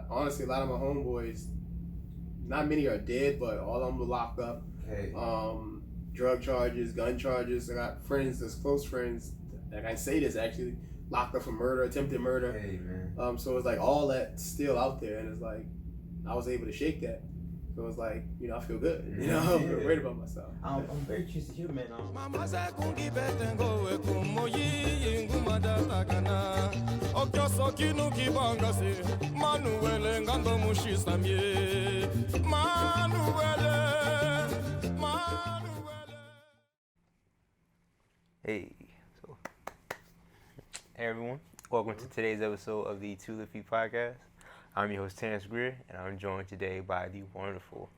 honestly, a lot of my homeboys, not many are dead, but all of them were locked up. Okay. Drug charges, gun charges. I got friends that's close friends. Like I say this actually locked up for murder, attempted murder. Hey, man. So it's like all that still out there, and it's like I was able to shake that. So it's like, I feel good. I feel great about myself. I'm very curious to hear, man. Hey, so hey everyone, welcome to today's episode of the Two Liffy Podcast. I'm your host Terrence Greer, and I'm joined today by the wonderful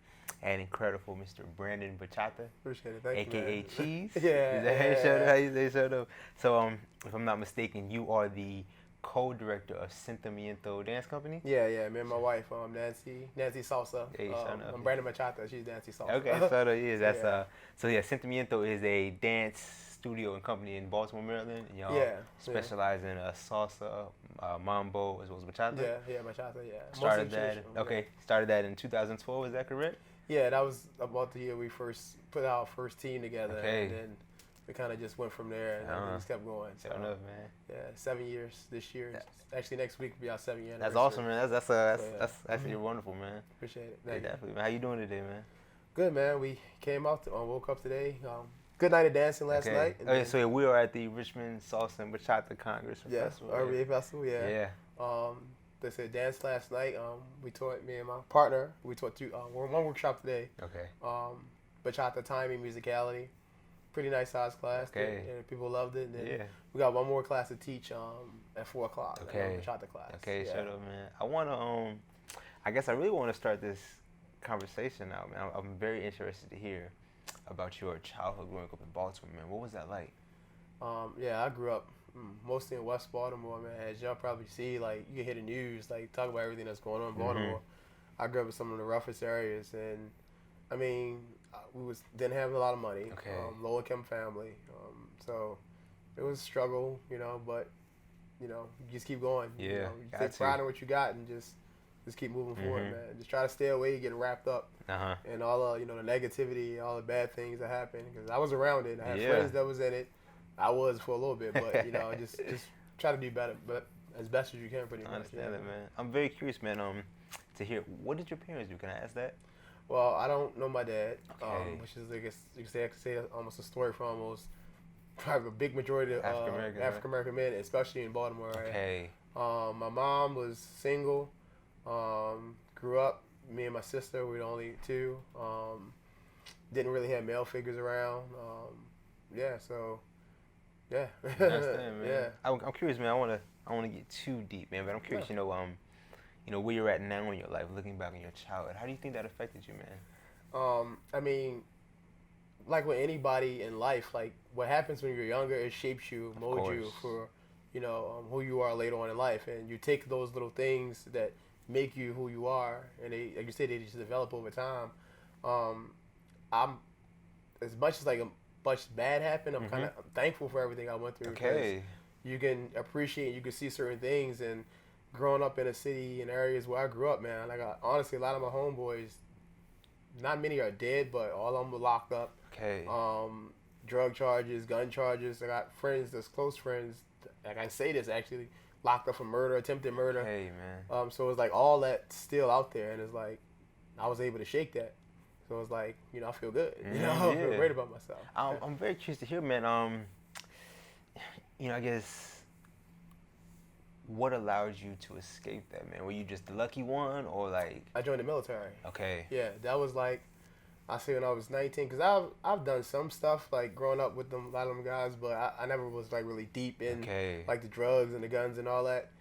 and incredible Mr. Brandon Bachata, Appreciate it. Thank AKA you, Cheez. Yeah. Is that how you showed up? How you say showed up? So, if I'm not mistaken, you are the co-director of Sentimiento Dance Company. Yeah. Me and my wife, Nancy Salsa. Hey, I'm Brandon Bachata. She's Nancy Salsa. Okay, so that is that's Yeah. So yeah, Sentimiento is a dance studio and company in Baltimore, Maryland. And y'all specialize in salsa, mambo, as well as bachata. Yeah, bachata. Yeah. Started that. Okay, started that in 2012. Is that correct? Yeah, that was about the year we first put our first team together. Okay. And then we kind of just went from there and we just kept going. Fair enough, man. Yeah, 7 years this year. Actually, next week will be our 7 year That's anniversary. awesome, man. That's actually wonderful, man. Appreciate it. Yeah, definitely, man. How you doing today, man? Good, man. We came out, woke up today. Good night of dancing last night. Okay, so we are at the Richmond Salsa and Bachata Congress Festival. RBA Festival, Yeah. They said dance last night. We taught, me and my partner, we taught we're in one workshop today. Okay. Bachata timing, musicality. Pretty nice size class. Okay. And people loved it. And then we got one more class to teach at 4 o'clock. Okay. Bachata class. Okay, shut up, man. I guess I really want to start this conversation out, man. I'm very interested to hear about your childhood growing up in Baltimore, man. What was that like? I grew up mostly in West Baltimore, man. As y'all probably see, like, you can hear the news, like, talk about everything that's going on in Baltimore. I grew up in some of the roughest areas, and, I mean, didn't have a lot of money. Okay. Low-income family. So it was a struggle, but, you just keep going. Yeah, you take pride in what you got and just keep moving forward, man. Just try to stay away, get wrapped up in all the, the negativity, all the bad things that happen. Because I was around it. I had friends that was in it. I was for a little bit, but just try to do better, but as best as you can, pretty much. I understand that, man. I'm very curious, man. To hear, what did your parents do? Can I ask that? Well, I don't know my dad, which is, I guess you could say almost a story for almost probably a big majority of African American men, especially in Baltimore. Right? Okay. My mom was single. Grew up. Me and my sister were the only two. Didn't really have male figures around. So. Yeah. I understand, man. Yeah. I'm curious, man. I want to get too deep, man. But I'm curious, where you're at now in your life, looking back on your childhood. How do you think that affected you, man? I mean, like with anybody in life, like what happens when you're younger, it shapes you, molds you for, who you are later on in life, and you take those little things that make you who you are, and they, like you said, they just develop over time. I'm as much as like much bad happened, I'm kind of thankful for everything I went through. Okay. You can appreciate, you can see certain things, and growing up in a city and areas where I grew up, man, like honestly, a lot of my homeboys, not many are dead, but all of them were locked up. Okay. Drug charges, gun charges. I got friends that's close friends, like I say this actually, locked up for murder, attempted murder. Hey, man. So it's like all that still out there, and it's like I was able to shake that. So it's like, I feel good. I feel great about myself. I'm very curious to hear, man. I guess what allowed you to escape that, man? Were you just the lucky one, or like? I joined the military. Okay. Yeah, that was like, I say when I was 19, because I've done some stuff like growing up with them, a lot of them guys, but I never was like really deep in like the drugs and the guns and all that.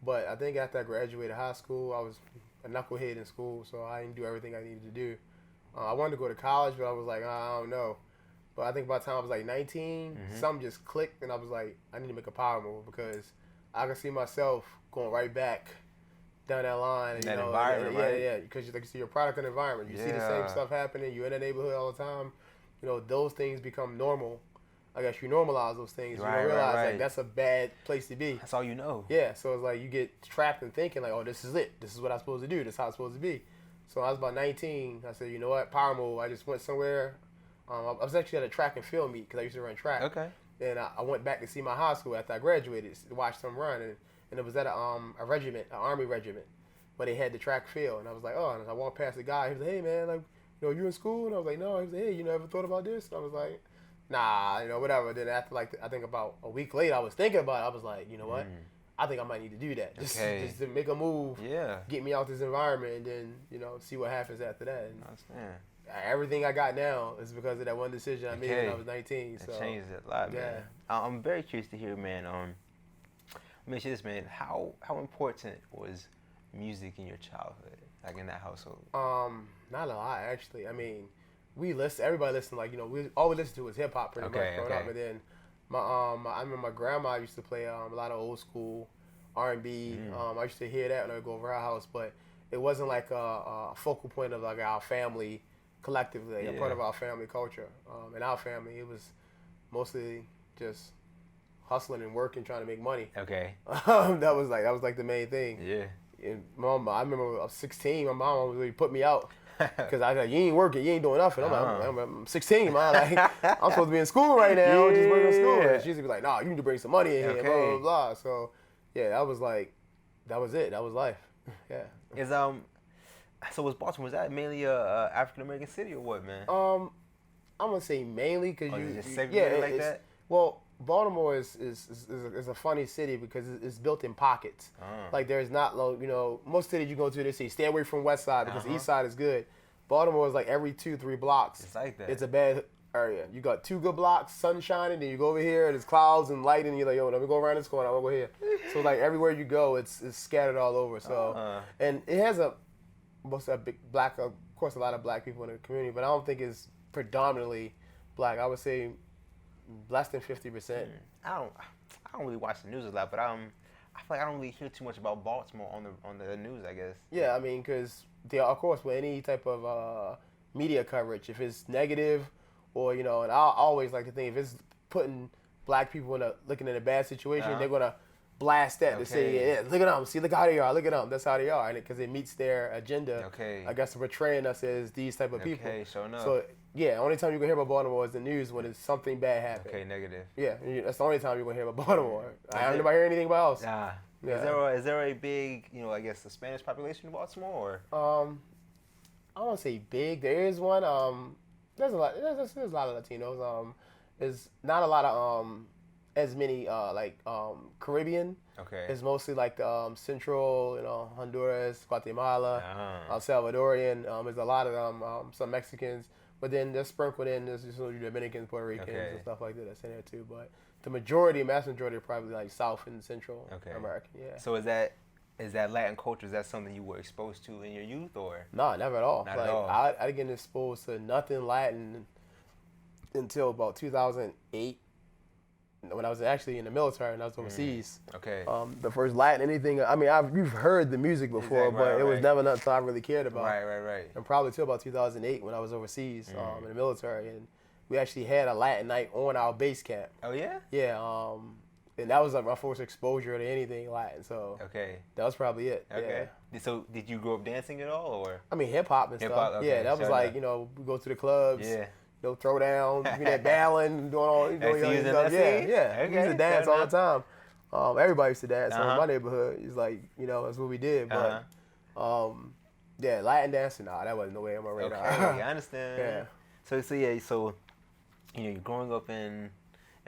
But I think after I graduated high school, I was a knucklehead in school, so I didn't do everything I needed to do. I wanted to go to college, but I was like, I don't know. But I think by the time I was like 19, something just clicked, and I was like, I need to make a power move because I could see myself going right back down that line. And, that environment, right? Yeah, because like you see, you're a product of the environment. You see the same stuff happening. You're in the neighborhood all the time. Those things become normal I guess you normalize those things. Right, you don't realize right. like that's a bad place to be. That's all you know. Yeah, so it's like you get trapped in thinking like, oh, this is it. This is what I'm supposed to do. This is how it's supposed to be. So I was about 19. I said, you know what, power move. I just went somewhere. I was actually at a track and field meet because I used to run track. Okay. And I went back to see my high school after I graduated to watch them run. And it was at a regiment, an army regiment, where they had the track field. And I was like, oh, and I walked past the guy. He was like, hey, man, like, you know, you in school? And I was like, no. He was like, hey, you ever thought about this? And I was like, nah, you know, whatever. Then after, like, I think about a week later, I was thinking about it. I was like, you know what? I think I might need to do that. Just to make a move, get me out this environment, and then, you know, see what happens after that. And everything I got now is because of that one decision I made when I was 19. So that changed a lot, man. I'm very curious to hear, man. Let me ask you this, man. How important was music in your childhood, like in that household? Not a lot, actually. I mean, everybody listened, like, you know, all we listened to was hip hop pretty much growing up. And then I remember my grandma used to play a lot of old school R&B. I used to hear that when I would go over her house, but it wasn't like a focal point of like our family collectively, a part of our family culture. In our family, it was mostly just hustling and working, trying to make money. Okay. That was like the main thing. Yeah. And mom, I remember I was 16. My mom was really put me out because I was like, you ain't working, you ain't doing nothing. I'm like, I'm 16, man. Like, I'm supposed to be in school right now, just working in school. And she used to be like, nah, you need to bring some money in here, blah blah blah. So, yeah, that was it. That was life. Yeah. So was Baltimore, was that mainly a African American city or what, man? I'm gonna say mainly because that. Well, Baltimore is a funny city because it's built in pockets. Like there's not, you know, most cities you go to, they say stay away from West Side because East Side is good. Baltimore is like every 2-3 blocks. It's like that. It's a bad area. You got 2 good blocks, sun shining, then you go over here, there's clouds and light, and you're like, yo, let me go around this corner, I'll go here. So like everywhere you go, it's scattered all over. So and it has most of a big black, of course, a lot of black people in the community, but I don't think it's predominantly black. I would say less than 50%. I don't really watch the news a lot, but I feel like I don't really hear too much about Baltimore on the news, I guess. Yeah, I mean, because of course, with any type of media coverage, if it's negative, or you know, and I always like to think if it's putting black people looking in a bad situation, they're gonna blast that to say, yeah, look at them, see, look how they are, look at them, that's how they are, and because it meets their agenda. I guess portraying us as these type of people. Sure enough. So yeah, only time you're gonna hear about Baltimore is the news when it's something bad happening. Okay, negative. Yeah, that's the only time you're gonna hear about Baltimore. I haven't hear anything about else. Nah. Yeah. Is there a big, you know, I guess, a Spanish population in Baltimore? Or? I don't say big. There is one. There's a lot. There's a lot of Latinos. There's not a lot of as many Caribbean. Okay. It's mostly like Central, you know, Honduras, Guatemala, El Salvadorian. There's a lot of them. Some Mexicans, but then they're sprinkled in. There's just Dominicans, Puerto Ricans, and stuff like that that's in there too. But the mass majority are probably like South and Central American. Yeah. So is that Latin culture? Is that something you were exposed to in your youth, or? No, never at all. Not at all. I didn't get exposed to nothing Latin until about 2008. When I was actually in the military and I was overseas. Okay. The first Latin anything. I mean, you've heard the music before, but it was never nothing I really cared about. Right. And probably till about 2008 when I was overseas in the military, and we actually had a Latin night on our base camp. Oh yeah. Yeah. And that was like my first exposure to anything Latin. So that was probably it. Okay. Yeah. So did you grow up dancing at all, or? I mean, hip hop and stuff. Okay. Yeah, that was like you know, we go to the clubs. Yeah. You know, throw down, do that battling, doing all stuff. Yeah. We used to dance all the time. Everybody used to dance in my neighborhood. It's like, you know, that's what we did. But, yeah, Latin dancing, that wasn't no way on my radar. Okay, I understand. Yeah. So, you know, you're growing up in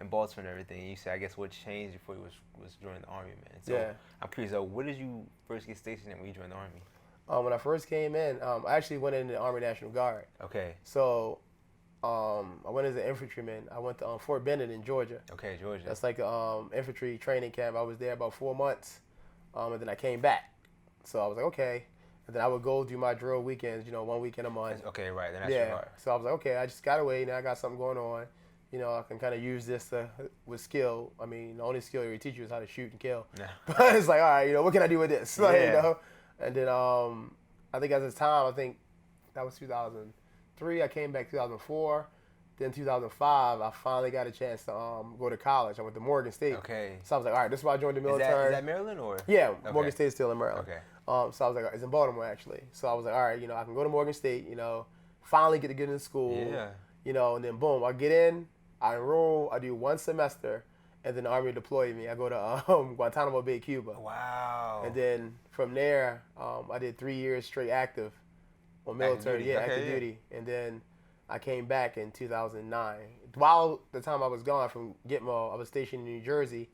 Baltimore and everything. You said, I guess, what changed before you was joining the Army, man. So, I'm curious, though, where did you first get stationed at when you joined the Army? When I first came in, I actually went in the Army National Guard. Okay. So, I went as an infantryman. I went to Fort Benning in Georgia. Okay, Georgia. That's like an infantry training camp. I was there about 4 months, and then I came back. So I was like, okay. And then I would go do my drill weekends, you know, 1 weekend a month. Okay, right. Then that's your heart. So I was like, okay, I just got away. Now I got something going on. You know, I can kind of use this with skill. I mean, the only skill you teach you is how to shoot and kill. Yeah. But it's like, all right, you know, what can I do with this? Like, you know. And then I think at the time, that was 2003. I came back 2004. Then 2005, I finally got a chance to go to college. I went to Morgan State. Okay. So I was like, all right, this is why I joined the military. Is that Maryland or? Yeah, okay. Morgan State's still in Maryland. Okay. So I was like, it's in Baltimore actually. So I was like, all right, I can go to Morgan State, finally get into school. Yeah. And then boom, I get in, I enroll, I do 1 semester, and then the Army deployed me. I go to Guantanamo Bay, Cuba. Wow. And then from there, I did 3 years straight active on military, active duty. And then I came back in 2009. While the time I was gone from Gitmo, I was stationed in New Jersey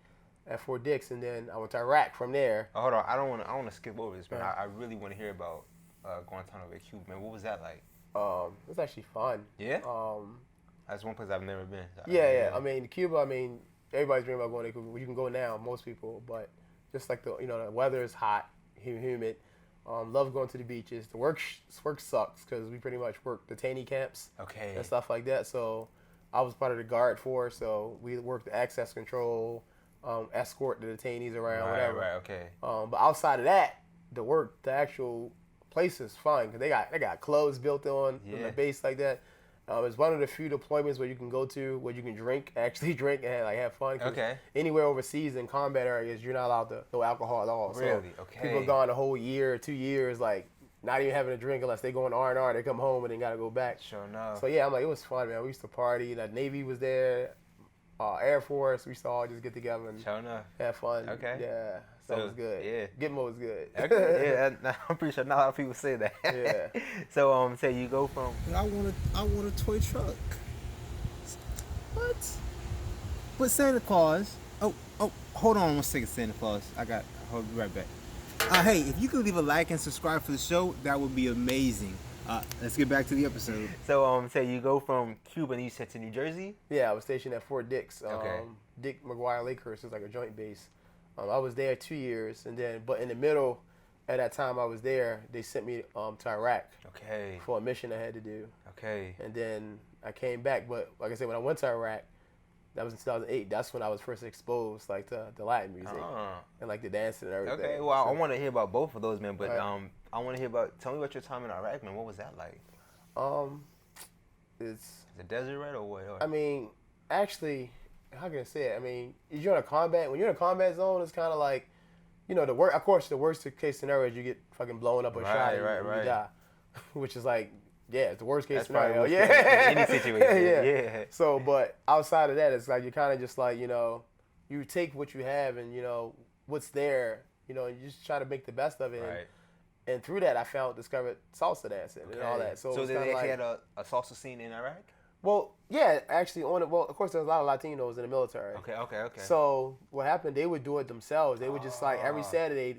at Fort Dix, and then I went to Iraq from there. Oh, hold on, I don't want to skip over this, man. I really want to hear about Guantanamo Bay, Cuba, man. What was that like? It was actually fun. Yeah. That's one place I've never been. Yeah. I mean, Cuba. I mean, everybody's dreaming about going to Cuba. You can go now, most people, but just like the weather is hot, humid. Love going to the beaches. The work sucks because we pretty much work detainee camps and stuff like that. So I was part of the guard force, so we worked the access control, escort the detainees around, whatever. Right, okay. But outside of that, the actual place is fun because they got clubs built on the base like that. It's one of the few deployments where you can go to where you can actually drink and have fun. Okay. Anywhere overseas in combat areas, you're not allowed to no alcohol at all. Really? So okay. People have gone a whole year, 2 years, not even having a drink unless they go on R&R. They come home and then gotta go back. Sure enough. So yeah, I'm like, it was fun, man. We used to party. The Navy was there, Air Force. We used to all just get together and have fun. Okay. Yeah. So it was good. Yeah. Gitmo was good. Okay. Yeah, I'm pretty sure not a lot of people say that. Yeah. So you go from. I want a toy truck. What? But Santa Claus. Oh, hold on 1 second, Santa Claus. Hold you right back. Hey, if you could leave a like and subscribe for the show, that would be amazing. Let's get back to the episode. So you go from Cuba and you said to New Jersey? Yeah, I was stationed at Fort Dix. Okay. Dick McGuire Lakehurst is like a joint base. I was there 2 years, and then, but in the middle, at that time I was there, they sent me to Iraq. Okay. For a mission I had to do. Okay. And then I came back, but like I said, when I went to Iraq, that was in 2008. That's when I was first exposed, to the Latin music and the dancing and everything. Okay. Well, I want to hear about both of those, man. But I want to hear tell me about your time in Iraq, man. What was that like? It's the desert, right, or what? I mean, actually, how can I say it? I mean, when you're in a combat zone, it's kind of like, of course, the worst case scenario is you get fucking blown up or shot and you die, which is it's the worst case scenario. In any situation. Yeah. So, but outside of that, it's like you're kind of just you take what you have and what's there, you just try to make the best of it. Right. And through that, I discovered salsa dancing and all that. So they actually had a salsa scene in Iraq? Well, yeah, actually of course, there's a lot of Latinos in the military. Okay. So what happened? They would do it themselves. They would just every Saturday,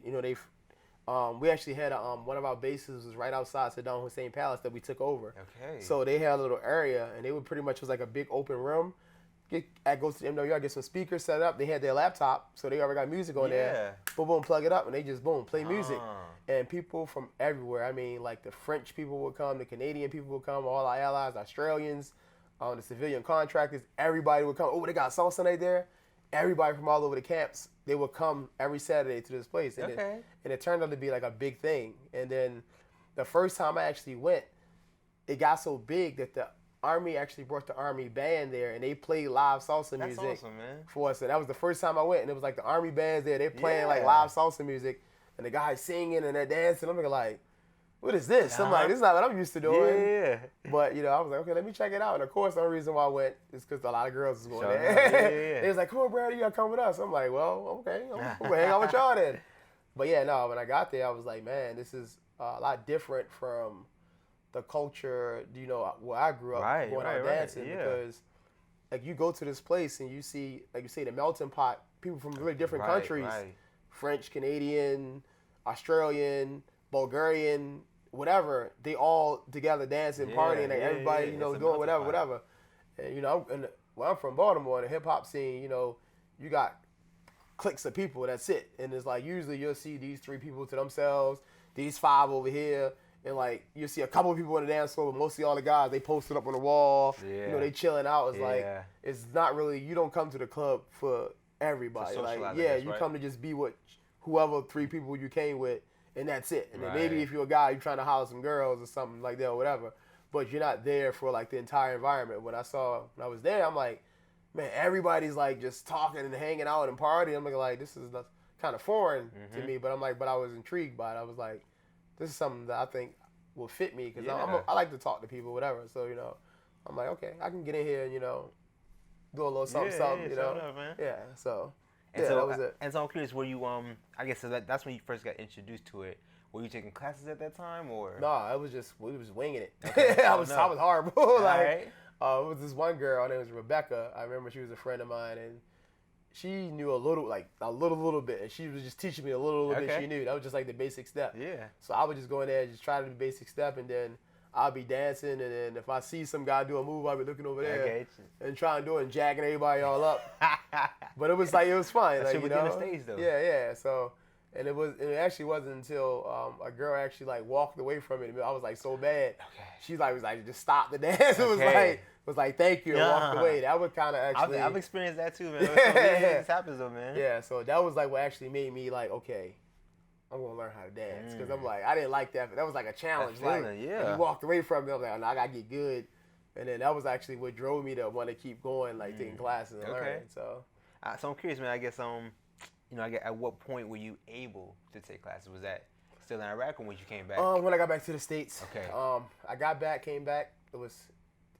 we actually had one of our bases was right outside Saddam Hussein Palace that we took over. Okay. So they had a little area, and they would pretty much was like a big open room. Go to the MWR, get some speakers set up. They had their laptop, so they already got music on there. Boom, plug it up, and they just play music. And people from everywhere. I mean, the French people would come, the Canadian people would come, all our allies, Australians. The civilian contractors, everybody would come. Oh, they got salsa night there. Everybody from all over the camps, they would come every Saturday to this place. And it turned out to be a big thing. And then the first time I actually went, it got so big that the Army actually brought the Army band there, and they played live salsa music awesome, man. for us. And that was the first time I went, and it was the Army bands there. They're playing live salsa music, and the guys singing and they're dancing. I'm what is this? I'm this is not what I'm used to doing. Yeah. But, I was okay, let me check it out. And, of course, the only reason why I went is because a lot of girls was going there. They was come on, Brad, you got to come with us. I'm well, okay. I'm going to hang out with y'all then. But, yeah, no, when I got there, I was man, this is a lot different from the culture, where I grew up going out dancing. Because, you go to this place and you see, you say, the melting pot, people from really different countries, French, Canadian, Australian, Bulgarian, whatever, they all together dancing, partying, everybody, doing whatever. And, where I'm from, Baltimore, the hip hop scene, you got cliques of people, that's it. And it's usually you'll see these 3 people to themselves, these 5 over here, and you'll see a couple of people on the dance floor, but mostly all the guys, they posted up on the wall, they chilling out. It's it's not really, you don't come to the club for everybody. You come to just be with whoever 3 people you came with, and that's it. And then maybe if you're a guy, you're trying to holler some girls or something like that or whatever. but you're not there for like the entire environment. When I was there, I'm like, man, everybody's like just talking and hanging out and partying. I'm like this is kind of foreign to me, but but I was intrigued by it. I was like, this is something that I think will fit me because I like to talk to people, whatever. So I'm like, okay, I can get in here and do a little something, man. Yeah. So. And so that was it. And so I'm curious, were you I guess that's when you first got introduced to it. Were you taking classes at that time or? No, we was winging it. Okay. I was horrible. It was this one girl, her name was Rebecca. I remember she was a friend of mine, and she knew a little bit, and she was just teaching me a little bit she knew. That was just like the basic step. Yeah. So I would just go in there and just try to do the basic step, and then I'll be dancing, and then if I see some guy do a move, I'll be looking over there and trying to do it and jacking everybody all up. But it was fun. That shit was on the stage though. Yeah. So, and it actually wasn't until a girl actually like walked away from it. I was like so bad. Okay. She was like just stop the dance. It was like thank you and walked away. That would kind of actually. I've experienced that too, man. It happens though, man. Yeah. So that was like what actually made me like okay. I'm gonna learn how to dance because I'm like I didn't like that. But that was like a challenge. And you walked away from it. I'm like, oh, no, I gotta get good. And then that was actually what drove me to want to keep going, like taking classes and learning. So I'm curious, man. I guess at what point were you able to take classes? Was that still in Iraq or when you came back? When I got back to the States. Okay. Came back. It was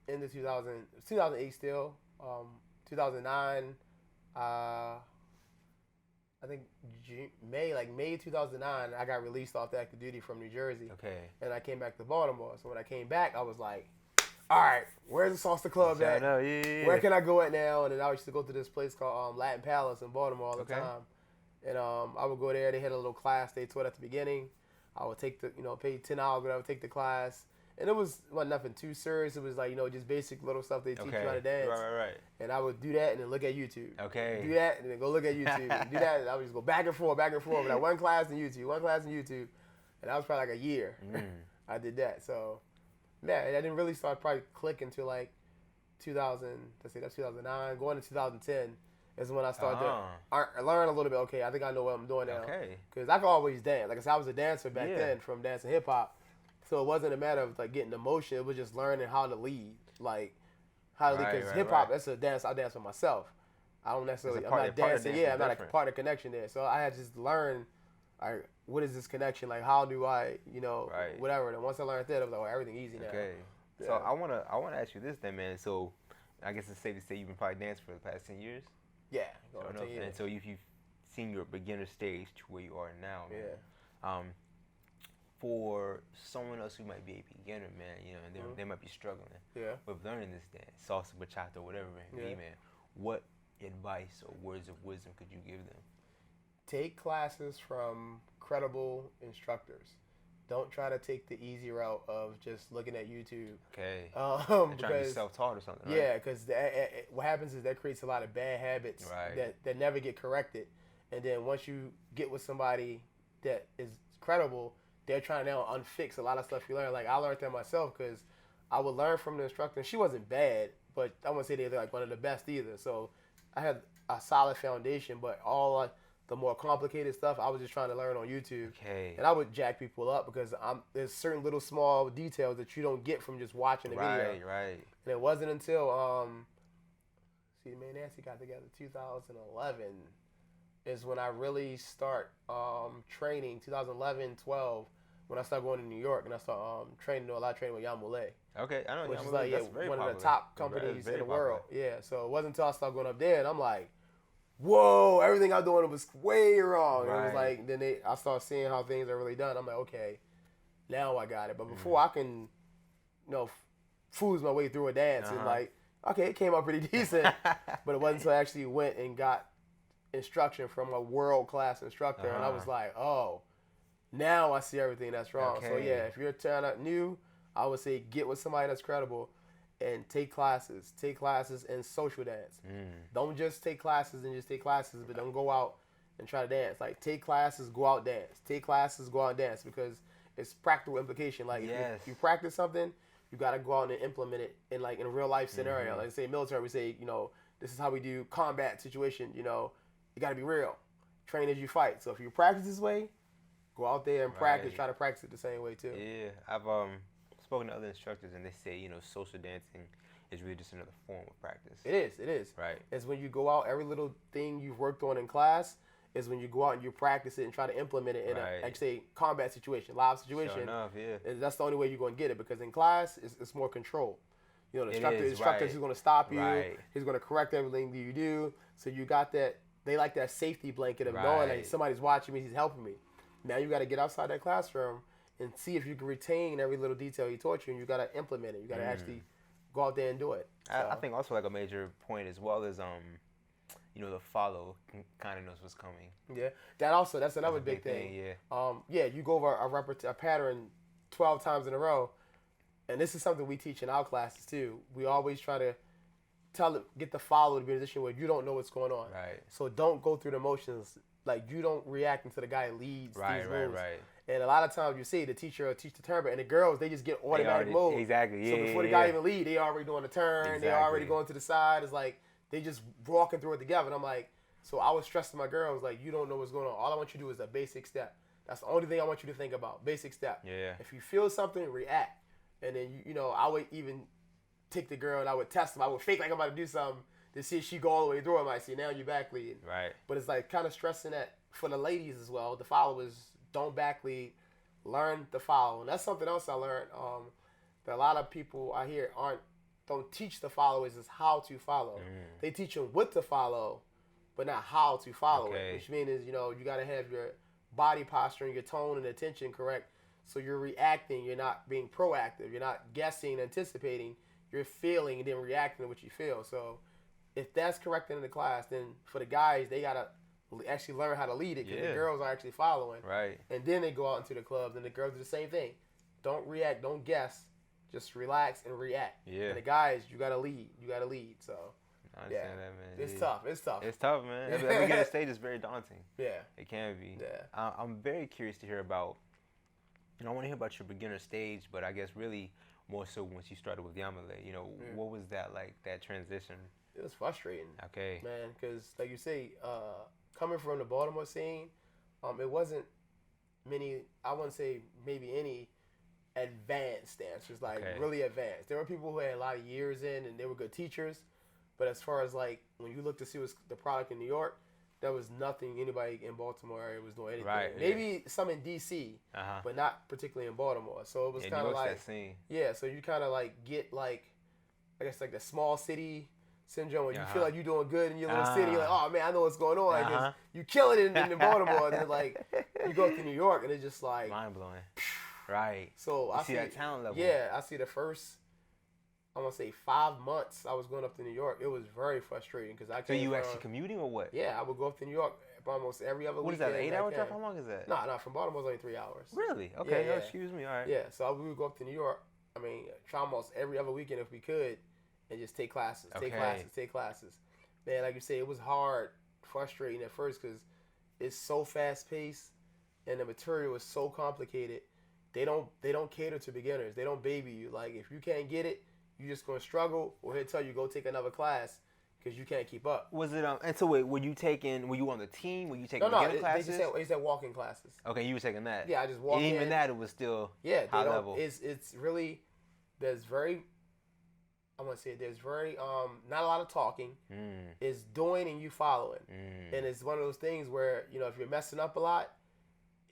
in the 2008 still. 2009. I think May 2009, I got released off the active duty from New Jersey. Okay. And I came back to Baltimore. So when I came back, I was like, all right, where's the salsa club at? Yeah. Where can I go at now? And then I used to go to this place called Latin Palace in Baltimore all the time. And I would go there. They had a little class they taught at the beginning. I would take pay $10, but I would take the class. And it wasn't nothing too serious. It was like, just basic little stuff they teach you how to dance. Right. And I would do that and then look at YouTube. Okay. Do that and then go look at YouTube. And do that and I would just go back and forth. But I one class in YouTube. And that was probably like a year. I did that. So, yeah, I didn't really start probably clicking until like 2009. Going to 2010 is when I started to learn a little bit. Okay, I think I know what I'm doing now. Okay. Because I could always dance. Like I said, I was a dancer back then from dancing hip-hop. So it wasn't a matter of like getting emotion. It was just learning how to lead, like how to lead. Because hip hop, that's a dance I dance for myself. I don't necessarily. I'm not dancing. Yeah, I'm not a part of connection there. So I had to just learn, like, what is this connection? Like, how do I, whatever. And once I learned that, I was like, everything easy now. Okay. Yeah. So I wanna ask you this then, man. So I guess it's safe to say you've been probably dancing for the past 10 years. Yeah. Going 10 years. And so you've seen your beginner stage to where you are now, man. Yeah. For someone else who might be a beginner, man, and they might be struggling with learning this dance, salsa, bachata, whatever it may be, man, what advice or words of wisdom could you give them? Take classes from credible instructors. Don't try to take the easy route of just looking at YouTube. Okay. And trying to be self-taught or something, right? Yeah, because what happens is that creates a lot of bad habits that never get corrected. And then once you get with somebody that is credible, they're trying to now unfix a lot of stuff you learn. Like, I learned that myself because I would learn from the instructor. She wasn't bad, but I wouldn't say they're like one of the best either. So I had a solid foundation, but all the more complicated stuff, I was just trying to learn on YouTube. Okay. And I would jack people up because there's certain little small details that you don't get from just watching the video. Right. And it wasn't until, me and Nancy got together 2011 is when I really start training, 2011, 12, when I started going to New York and I started doing a lot of training with Yamule. Okay, I know. Which is like one of the top companies in the world. Yeah, so it wasn't until I started going up there and I'm like, whoa, everything I'm doing was way wrong. Right. It was like, then I started seeing how things are really done. I'm like, okay, now I got it. But before I can, fool my way through a dance and like, okay, it came out pretty decent. But it wasn't until I actually went and got instruction from a world-class instructor and I was like, oh, now I see everything that's wrong. Okay. So yeah, if you're new, I would say get with somebody that's credible and take classes and social dance. Don't just take classes and just take classes, but don't go out and try to dance. Like, take classes, go out dance. Take classes, go out dance, because it's practical implication. Like, if you practice something, you got to go out and implement it in a real life scenario. Like, say military, we say, this is how we do combat situation. You got to be real. Train as you fight. So if you practice this way, go out there and practice. Try to practice it the same way too. Yeah, I've spoken to other instructors, and they say, social dancing is really just another form of practice. It is. Right. It's when you go out, every little thing you've worked on in class is when you go out and you practice it and try to implement it in a, like say, combat situation, live situation. Sure enough, yeah. That's the only way you're going to get it, because in class, it's more control. The instructor right. is going to stop you. Right. He's going to correct everything that you do. So you got that. They like that safety blanket of knowing that somebody's watching me, he's helping me. Now you got to get outside that classroom and see if you can retain every little detail he taught you, and you got to implement it. You got to actually go out there and do it. So. I think also like a major point as well is the follow kind of knows what's coming. Yeah, that's another big thing. Yeah. You go over a pattern 12 times in a row, and this is something we teach in our classes too. We always try to get the follow to be in a position where you don't know what's going on. Right. So don't go through the motions. Like, you don't react until the guy leads these moves. Right. And a lot of times you see the teacher will teach the turn, and the girls, they just get automatic mode. Exactly. So before the guy even lead, they already doing the turn. Exactly. They already going to the side. It's like they just walking through it together. And I'm like, so I was stressing my girls, like, you don't know what's going on. All I want you to do is a basic step. That's the only thing I want you to think about. Basic step. Yeah. If you feel something, react. And then I would even take the girl and I would test them. I would fake like I'm about to do something to see if she go all the way through. I might see now you back lead. Right. But it's like kind of stressing that for the ladies as well. The followers don't back lead. Learn to follow, and that's something else I learned. That a lot of people I hear don't teach the followers is how to follow. They teach them what to follow, but not how to follow it. Which means is you got to have your body posture and your tone and attention correct, so you're reacting. You're not being proactive. You're not guessing, anticipating. You're feeling and then reacting to what you feel. So if that's correct in the class, then for the guys, they gotta actually learn how to lead it, because the girls are actually following. Right. And then they go out into the clubs, and the girls do the same thing. Don't react, don't guess, just relax and react. Yeah. And the guys, you gotta lead. So I understand that, man. It's tough. It's tough, man. Every beginning stage is very daunting. Yeah. It can be. Yeah. I'm very curious to hear about. I want to hear about your beginner stage, but I guess really more so once you started with Yamale. What was that like? That transition. It was frustrating. Okay. Man, because like you say, coming from the Baltimore scene, it wasn't many. I wouldn't say maybe any advanced dancers, like really advanced. There were people who had a lot of years in, and they were good teachers. But as far as like when you look to see what's the product in New York, there was nothing anybody in Baltimore area was doing anything. Right, maybe some in DC, but not particularly in Baltimore. So it was kind of like that scene. Yeah. So you kind of like get like, I guess like the small city syndrome, where you feel like you're doing good in your little city. You're like, oh man, I know what's going on. Like, you killing it in Baltimore, and then like you go up to New York, and it's just like mind blowing. Right. So I see that talent level. Yeah, I see the first, I'm gonna say 5 months I was going up to New York. It was very frustrating because I. So you actually commuting or what? Yeah, I would go up to New York almost every other weekend. What is that? 8 hour drive? How long is that? No, from Baltimore it's only 3 hours. Really? Okay. Yeah. Excuse me. All right. Yeah, so we would go up to New York. I mean, try almost every other weekend if we could, and just take classes, take classes. Man, like you say, it was hard, frustrating at first because it's so fast paced, and the material is so complicated. They don't cater to beginners. They don't baby you. Like, if you can't get it, you're just gonna struggle. Or he'll tell you go take another class because you can't keep up. Was it and so wait, were you on the team? Were you taking beginner classes? They said walk-in classes. Okay, you were taking that. Yeah, I just walked in. And even that, it was still high level. It's really there's very not a lot of talking. It's doing and you following. And it's one of those things where, if you're messing up a lot,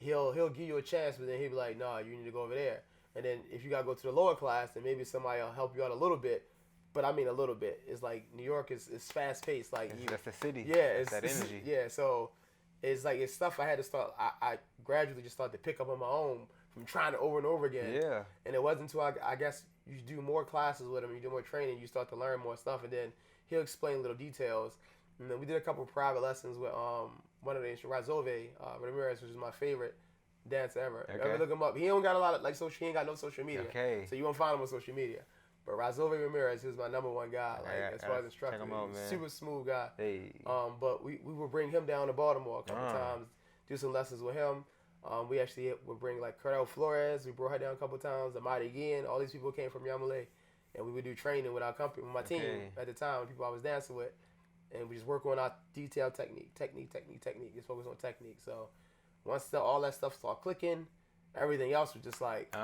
he'll give you a chance, but then he'll be like, no, you need to go over there. And then if you got to go to the lower class, then maybe somebody will help you out a little bit. But I mean a little bit. It's like New York is fast paced. Like that's the city. Yeah, it's that energy. Yeah, so it's like it's stuff I had to start. I gradually just started to pick up on my own from trying to over and over again. Yeah. And it wasn't until I guess you do more classes with him, you do more training, you start to learn more stuff, and then he'll explain little details. And then we did a couple of private lessons with one of the instructors, Razove Ramirez, which is my favorite dancer ever. Okay. Ever look him up? He don't got a lot of he ain't got no social media. Okay. So you won't find him on social media. But Razove Ramirez, he was my number one guy, as far as instructor. Check him out, man. Super smooth guy. Hey. But we would bring him down to Baltimore a couple times, do some lessons with him. We actually would bring like Cordell Flores. We brought her down a couple times. Amadi again. All these people came from Yamale, and we would do training with our company, with my team at the time, people I was dancing with, and we just work on our detailed technique. Just focus on technique. So once all that stuff start clicking, everything else was just like,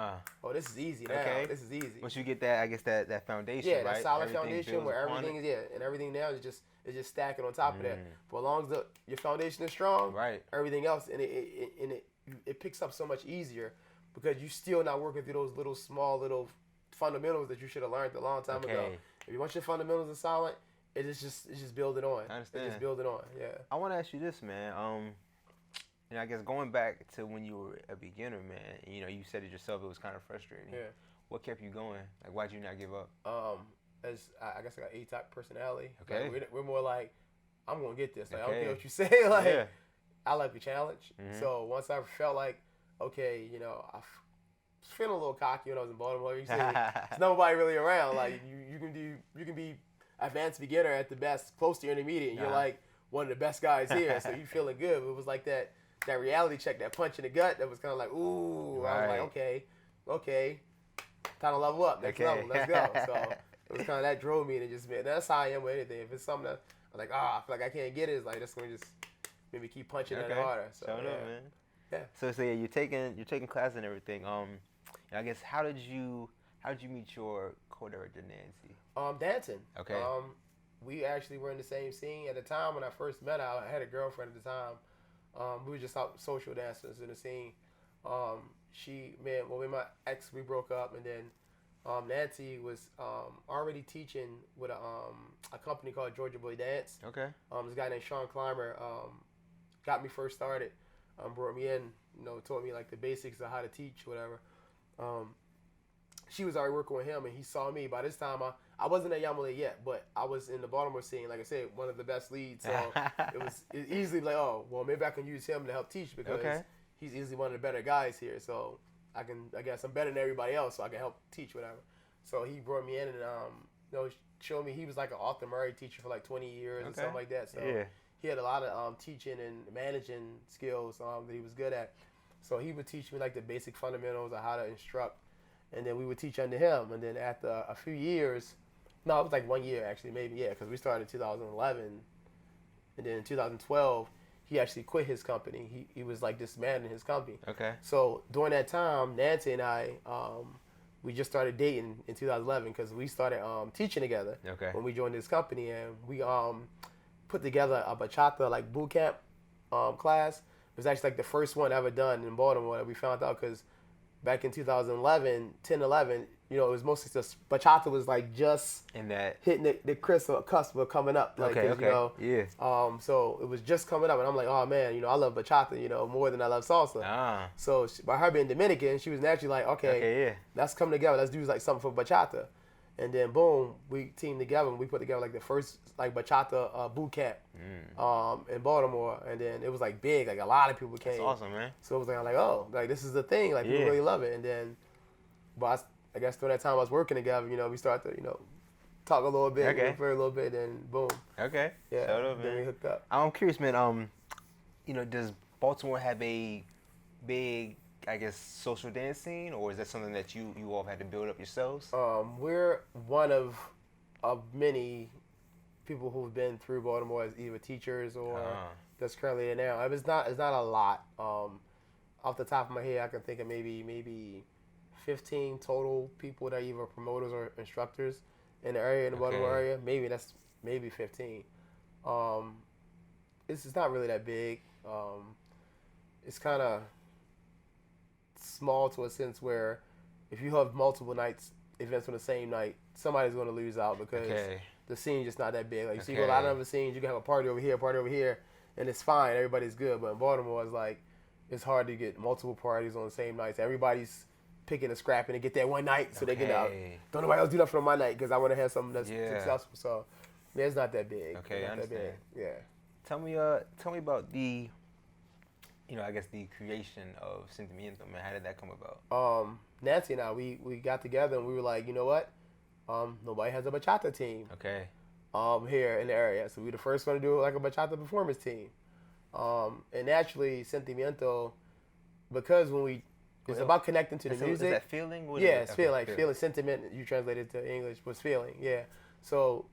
oh, this is easy now. Okay. This is easy. Once you get that, I guess that foundation, right? that solid foundation where everything is, and everything now is just stacking on top of that. But as long as your foundation is strong, right, everything else, and it picks up so much easier because you're still not working through those little fundamentals that you should have learned a long time ago. If you want your fundamentals are solid, it's just building on. I understand. It's just building on. Yeah. I want to ask you this, man. I guess going back to when you were a beginner, man. You said it yourself. It was kind of frustrating. Yeah. What kept you going? Like, why'd you not give up? As I guess I got A-type personality. Okay. Like, we're more like, I'm gonna get this. Like, I don't care what you say. Like, I like the challenge. So once I felt like, okay, I was feeling a little cocky when I was in Baltimore. You see, there's nobody really around. Like, you can be advanced beginner at the best, close to intermediate. And you're like one of the best guys here, so you feeling good. It was like that reality check, that punch in the gut. That was kind of like, ooh. Right. I was like, okay, time to level up, next level, let's go. So it was kind of that drove me, and it just made. That's how I am with anything. If it's something that I'm like, I feel like I can't get it, it's like that's gonna just maybe keep punching it harder. So up, man. Yeah. So you're taking class and everything. I guess how did you meet your co-director Nancy? Dancing. Okay. We actually were in the same scene at the time when I first met her. I had a girlfriend at the time. We were just out social dancers in the scene. When my ex, we broke up, and then Nancy was already teaching with a company called Georgia Boy Dance. Okay. This guy named Sean Clymer got me first started. Brought me in, taught me like the basics of how to teach, whatever. She was already working with him, and he saw me. By this time, I wasn't at Yamale yet, but I was in the Baltimore scene. Like I said, one of the best leads. So it was easily like, oh, well, maybe I can use him to help teach because he's easily one of the better guys here. So I guess I'm better than everybody else, so I can help teach, whatever. So he brought me in and showed me. He was like an Arthur Murray teacher for like 20 years and something like that. So he had a lot of teaching and managing skills that he was good at. So he would teach me like the basic fundamentals of how to instruct. And then we would teach under him. And then after a few years, it was like 1 year actually, maybe, because we started in 2011. And then in 2012, he actually quit his company. He was like dismantling his company. Okay. So during that time, Nancy and I, we just started dating in 2011 because we started teaching together when we joined this company. And we put together a bachata like boot camp class. It was actually like the first one ever done in Baltimore that we found out because back in 2011, it was mostly just bachata was like just in that hitting the cusp of coming up. Like, so it was just coming up, and I'm like, oh man, I love bachata, more than I love salsa. So by her being Dominican, she was naturally like, okay, let's come together, let's do like something for bachata. And then boom, we teamed together and we put together like the first like bachata boot camp in Baltimore, and then it was like big, like a lot of people came. That's awesome, man. So it was like oh, like this is the thing, like people really love it. And then, but I guess during that time I was working together, we started to talk a little bit, for a little bit, and boom. Okay. Yeah. Shut up, then we hooked up. I'm curious, man. Does Baltimore have a big, I guess, social dance scene, or is that something that you all had to build up yourselves? We're one of many people who've been through Baltimore as either teachers or that's currently there now. It's not a lot. Off the top of my head, I can think of maybe 15 total people that are either promoters or instructors in the area, in the Baltimore area. Maybe 15. It's not really that big. It's kind of small to a sense where if you have multiple events on the same night, somebody's going to lose out because the scene's just not that big. Like you see a lot of other scenes, you can have a party over here, and it's fine, everybody's good. But in Baltimore, it's like it's hard to get multiple parties on the same night. So everybody's picking a scrapping to get that one night, so they get out. Don't nobody else do nothing on my night because I want to have something that's successful. So it's not that big. Okay, I understand. Yeah. Tell me about the, I guess the creation of Sentimiento, man. How did that come about? Nancy and I, we got together and we were like, you know what? Nobody has a bachata team. Okay. Here in the area, so we were the first one to do like a bachata performance team. And naturally, Sentimiento, because it's about connecting to the music. Is that feeling? It's feeling. Feeling, sentiment, you translate it to English, was feeling, So,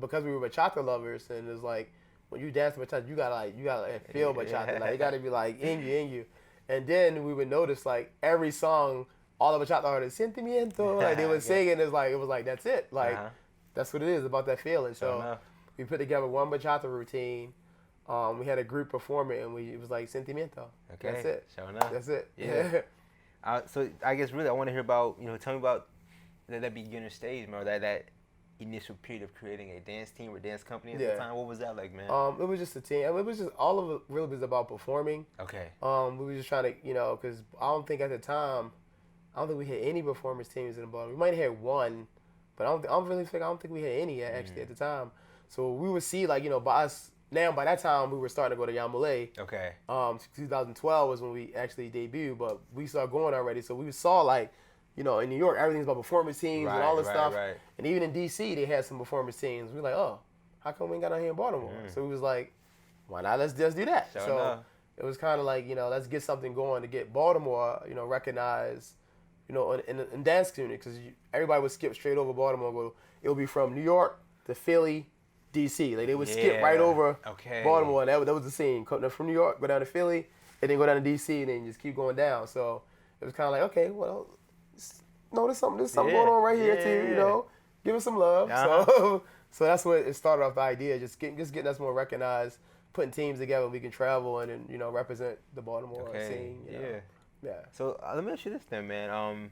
because we were bachata lovers, and it's like, when you dance bachata, you gotta feel bachata. Like, it gotta be like in you. And then we would notice like every song, all the bachata artists, Sentimiento, like they would sing, and it was like that's it, like that's what it is about that feeling. So we put together one bachata routine. We had a group perform it, and it was like Sentimiento. Okay, that's it. Sure enough. That's it. Yeah. So I guess really I want to hear about, tell me about that beginner stage, man, that initial period of creating a dance team or dance company at the time. What was that like, man? It was just a team. I mean, it was just all of it really was about performing. Okay. We were just trying to, because I don't think at the time, I don't think we had any performance teams in the Baltimore. We might have had one, but I don't think we had any actually at the time. So we would see like, by that time we were starting to go to Yamule. Okay. 2012 was when we actually debuted, but we started going already. So we saw like, in New York, everything's about performance teams and all this stuff. Right. And even in D.C., they had some performance teams. We were like, oh, how come we ain't got out here in Baltimore? So we was like, why not? Let's just do that. Sure so enough. It was kind of like, let's get something going to get Baltimore, recognized, in dance community, because everybody would skip straight over Baltimore. It would be from New York to Philly, D.C. Like they would skip right over Baltimore, and that was the scene. Come from New York, go down to Philly, and then go down to D.C. and then just keep going down. So it was kind of like, okay, well, there's something going on right here too. Give us some love. So that's what it started off the idea, just getting us more recognized, putting teams together, we can travel and represent the Baltimore scene. Yeah. So let me ask you this then, man.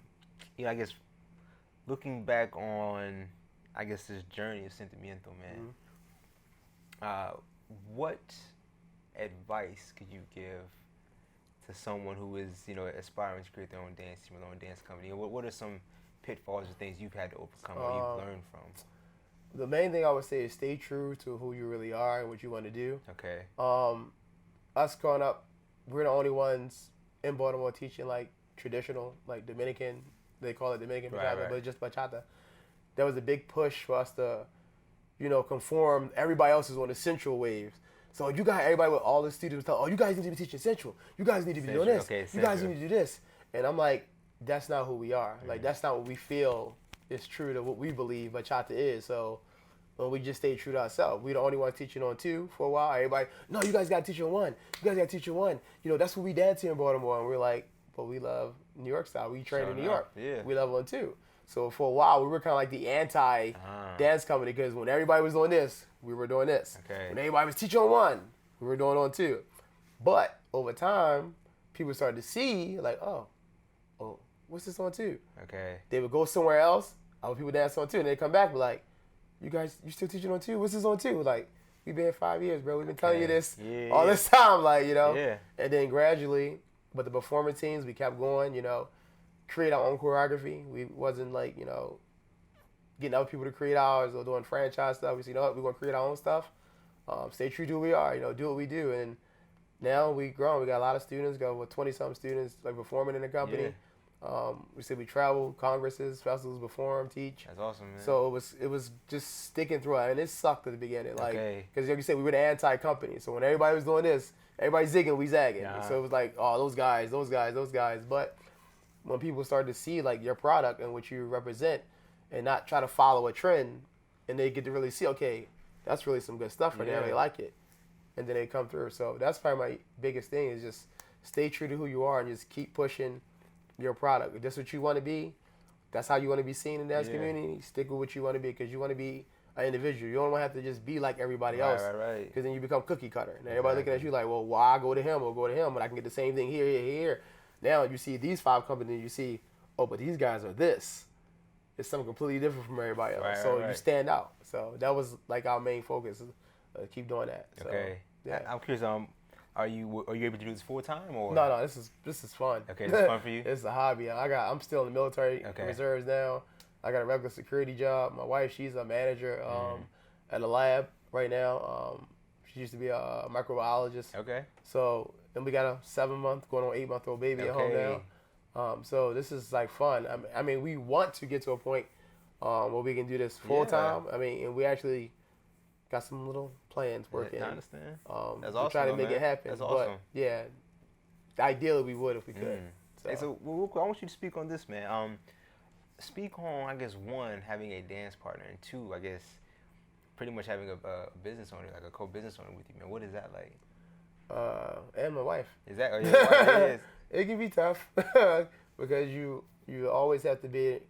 I guess looking back on, this journey of Sentimiento, man. What advice could you give to someone who is, aspiring to create their own dance team, their own dance company? And what are some pitfalls or things you've had to overcome or you've learned from? The main thing I would say is stay true to who you really are and what you want to do. Okay. Us growing up, we're the only ones in Baltimore teaching like traditional, like Dominican, they call it Dominican bachata, but it's just bachata. There was a big push for us to, conform. Everybody else is on the central waves. So you got everybody with all the students tell, oh, you guys need to be teaching central. You guys need to be doing this. Okay, you guys need to do this. And I'm like, that's not who we are. Like, that's not what we feel is true to what we believe bachata is. So we just stay true to ourselves. We the only ones teaching on 2 for a while. Everybody, no, you guys got to teach on 1. You guys got to teach on 1. That's what we dance here in Baltimore. And we're like, but we love New York style. We train in New York. Yeah. We love on 2. So for a while, we were kind of like the anti-dance company, because when everybody was doing this, we were doing this. Okay. When everybody was teaching on 1, we were doing on 2. But over time, people started to see, like, oh, what's this on 2? Okay. They would go somewhere else, other people dance on 2, and they'd come back and be like, you guys, you still teaching on 2? What's this on 2? Like, we've been here 5 years, bro. We've been telling you this all this time, like, Yeah. And then gradually, but the performance teams, we kept going, create our own choreography. We wasn't like, getting other people to create ours or doing franchise stuff. We said, we're going to create our own stuff. Stay true to who we are, do what we do. And now we grown. We got a lot of students, got over 20-something students like performing in the company. Yeah. We said we travel, congresses, festivals, perform, teach. That's awesome, man. So it was just sticking through it. And it sucked at the beginning. Like, because like you said, we were the anti-company. So when everybody was doing this, everybody zigging, we zagging. Yeah. So it was like, oh, those guys. But when people started to see like your product and what you represent and not try to follow a trend, and they get to really see, okay, that's really some good stuff for them. They like it. And then they come through. So that's probably my biggest thing is just stay true to who you are and just keep pushing your product. If that's what you want to be, that's how you want to be seen in the dance community, stick with what you want to be, because you want to be an individual. You don't want to have to just be like everybody else. Right. Because then you become cookie cutter. And everybody looking at you like, well, why go to him or go to him, but I can get the same thing here. Now you see these 5 companies, you see, oh, but these guys are this. It's something completely different from everybody else. So you stand out. So that was like our main focus. Keep doing that. So, okay. Yeah. I'm curious. Are you able to do this full time or? No. This is fun. Okay, this is fun for you. It's a hobby. I'm still in the military reserves now. I got a regular security job. My wife, she's a manager at a lab right now. She used to be a microbiologist. Okay. So then we got a 7-month, going on 8-month-old baby at home now. So this is like fun. I mean, we want to get to a point where we can do this full time. I mean, and we actually got some little plans working. I understand. That's awesome. Try to make it happen. That's awesome. But ideally we would if we could. So real quick, I want you to speak on this, man. Speak on, I guess, 1, having a dance partner, and 2, I guess, pretty much having a business owner, like a co-business owner with you, man. What is that like? And my wife. Is that? Oh, yeah, your wife, it is. It can be tough because you always have to be,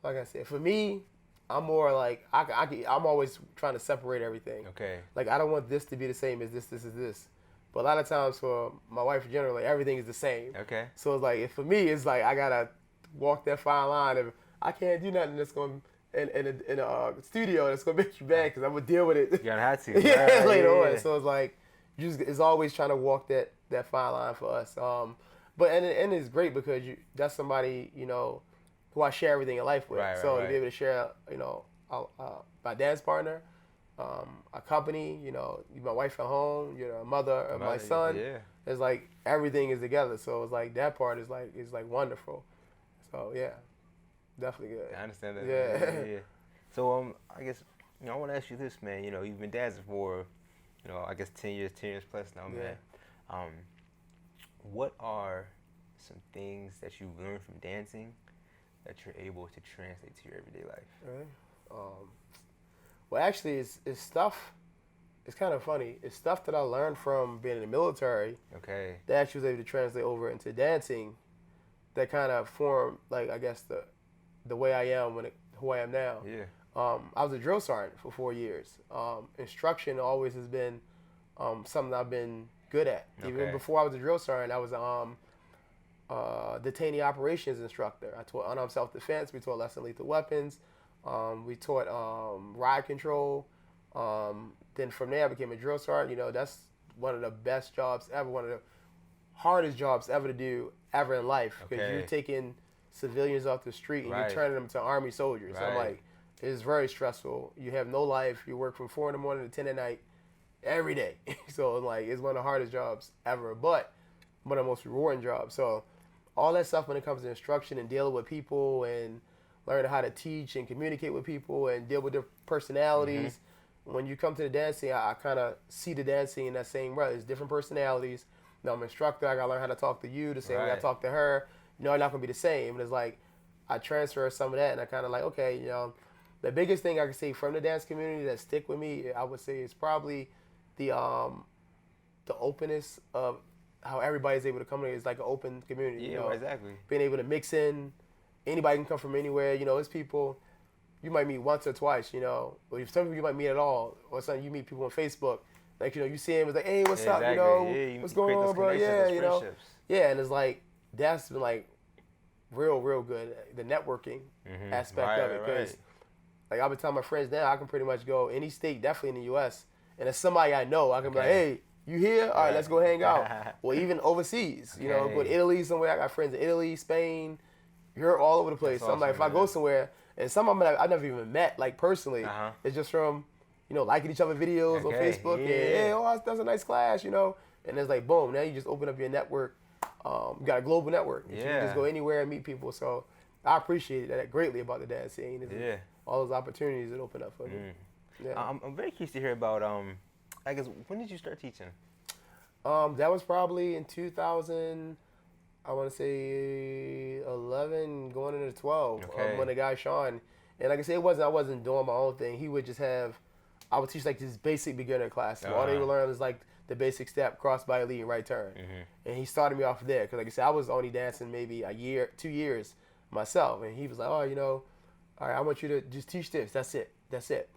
like I said, for me, I'm more like I'm always trying to separate everything. Okay. Like I don't want this to be the same as this is this. But a lot of times for my wife generally everything is the same. Okay. So it's like for me it's like I gotta walk that fine line and I can't do nothing that's going in a studio that's gonna make you bad because I'm gonna deal with it. You gotta have to. Yeah, later on. So it's like it's always trying to walk that fine line for us. But and it's great because that's somebody who I share everything in life with. Right, so right. to be able to share my dance partner, a company, my wife at home, a mother of my son. Yeah. It's like everything is together. So it's like that part is like wonderful. So yeah, definitely good. I understand that. Yeah. Yeah. So I guess I want to ask you this, man. You've been dancing for, I guess 10 years plus now, man. Yeah. What are some things that you've learned from dancing that you're able to translate to your everyday life? Right. Well, actually, it's stuff. It's kind of funny. It's stuff that I learned from being in the military. Okay. That actually was able to translate over into dancing. That kind of formed, like I guess the way I am who I am now. Yeah. I was a drill sergeant for 4 years. Instruction always has been something I've been good at. Okay. Even before I was a drill sergeant, I was detainee operations instructor. I taught unarmed self-defense. We taught less than lethal weapons. We taught riot control. Then from there, I became a drill sergeant. That's one of the best jobs ever, one of the hardest jobs ever to do ever in life because you're taking civilians off the street and you're turning them to Army soldiers. Right. I'm like, it's very stressful. You have no life. You work from 4 in the morning to 10 at night every day. So like, it's one of the hardest jobs ever, but one of the most rewarding jobs. So all that stuff when it comes to instruction and dealing with people and learning how to teach and communicate with people and deal with their personalities. Mm-hmm. When you come to the dancing, I kind of see the dancing in that same way. It's different personalities. I'm an instructor. I got to learn how to talk to you the same way I talk to her. It's not going to be the same. And it's like I transfer some of that and I kind of like, okay, the biggest thing I can say from the dance community that stick with me, I would say is probably the openness of how everybody's able to come together. It's like an open community. Yeah, exactly. Being able to mix in. Anybody can come from anywhere. It's people you might meet once or twice, or some people you might meet at all. Or something you meet people on Facebook. Like, you see him, it's like, hey, what's up, what's going on, bro? Yeah, Yeah, and it's like, that's been like real good, the networking aspect of it. Because, like, I've been telling my friends now, I can pretty much go any state, definitely in the U.S., and if somebody I know, I can be like, hey, you here? All right, let's go hang out. Or even overseas, go to Italy somewhere. I got friends in Italy, Spain, Europe, all over the place. That's so I'm like, if I go somewhere, and some of them I've never even met, like, personally, it's just from, liking each other's videos on Facebook, and, hey, that's a nice class, and it's like, boom, now you just open up your network. You got a global network. You can just go anywhere and meet people. So I appreciate that greatly about the dance scene. All those opportunities that open up for me. Yeah. I'm very curious to hear about, I guess, when did you start teaching? That was probably in 2000, I want to say 11, going into 12, when the guy Sean, and like I said, I wasn't doing my own thing. He would just I would teach like this basic beginner class. So all they would learn is like the basic step, cross body lead, and right turn. And he started me off there because, like I said, I was only dancing maybe a year, 2 years myself. And he was like, oh, all right, I want you to just teach this. That's it.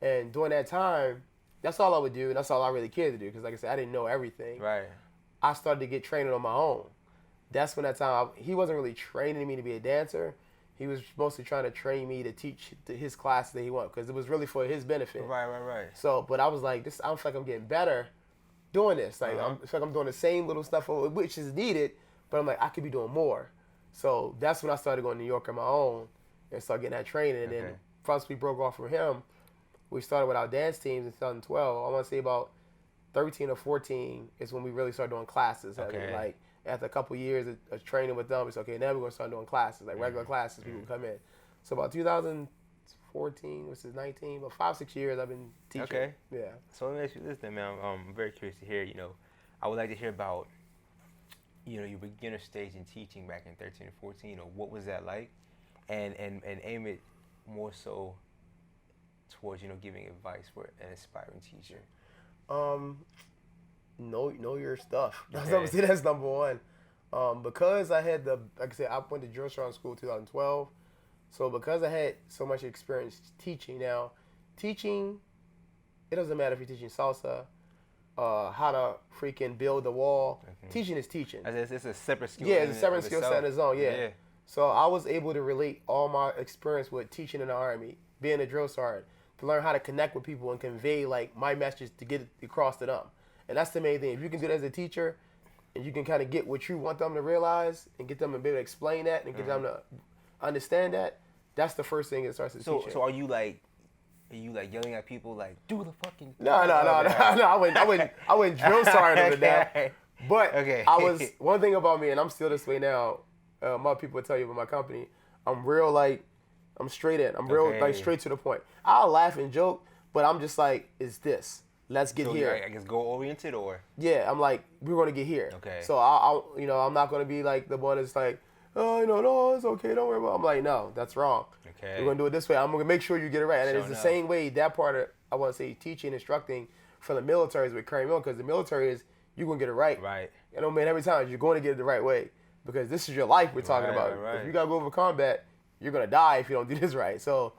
And during that time, that's all I would do, and that's all I really cared to do because, like I said, I didn't know everything. Right. I started to get training on my own. That's when that time, he wasn't really training me to be a dancer. He was mostly trying to train me to teach his classes that he wanted because it was really for his benefit. Right. So, but I was like, I don't feel like I'm getting better doing this. Like, I feel like I'm doing the same little stuff, which is needed, but I'm like, I could be doing more. So that's when I started going to New York on my own and started getting that training. And then once we broke off from him, we started with our dance teams in 2012. I want to say about 13 or 14 is when we really started doing classes. Like, after a couple years of training with them, it's okay, now we're going to start doing classes, like regular classes, people come in. So about 2014, which is 19, about 5-6 years I've been teaching. Okay. Yeah. So let me ask you this then, man. I'm very curious to hear, I would like to hear about, your beginner stage in teaching back in 13 and 14, what was that like? And aim it more so towards, giving advice for an aspiring teacher. know your stuff. That's number one. Because I had like I said, I went to drill sergeant school in 2012. So because I had so much experience teaching, now teaching, it doesn't matter if you're teaching salsa, how to freaking build the wall. Teaching is teaching. It's a separate skill. Yeah, it's a separate skill set on its own. Yeah. So I was able to relate all my experience with teaching in the Army, being a drill sergeant, to learn how to connect with people and convey like my message to get it across to them. And that's the main thing. If you can do that as a teacher, and you can kind of get what you want them to realize and get them to be able to explain that and get them to understand that, that's the first thing that starts to teach. So are you like yelling at people like, do the fucking... No. I wouldn't drill sergeant over that. But I was, one thing about me, and I'm still this way now, my people tell you about my company, I'm real like, I'm straight in. I'm real like straight to the point. I'll laugh and joke, but I'm just like, it's this. Let's get here. I guess goal oriented or? Yeah, I'm like, we're gonna get here. Okay. So I'm not gonna be like the one that's like, oh, no, it's okay, don't worry about it. I'm like, no, that's wrong. Okay. We're gonna do it this way. I'm gonna make sure you get it right. And it's the same way that part of, I want to say, teaching, instructing for the military is with carrying on, because the military is, you're gonna get it right. Right. You know, man, every time you're going to get it the right way, because this is your life we're talking about. Right. If you gotta go over combat, you're gonna die if you don't do this right. So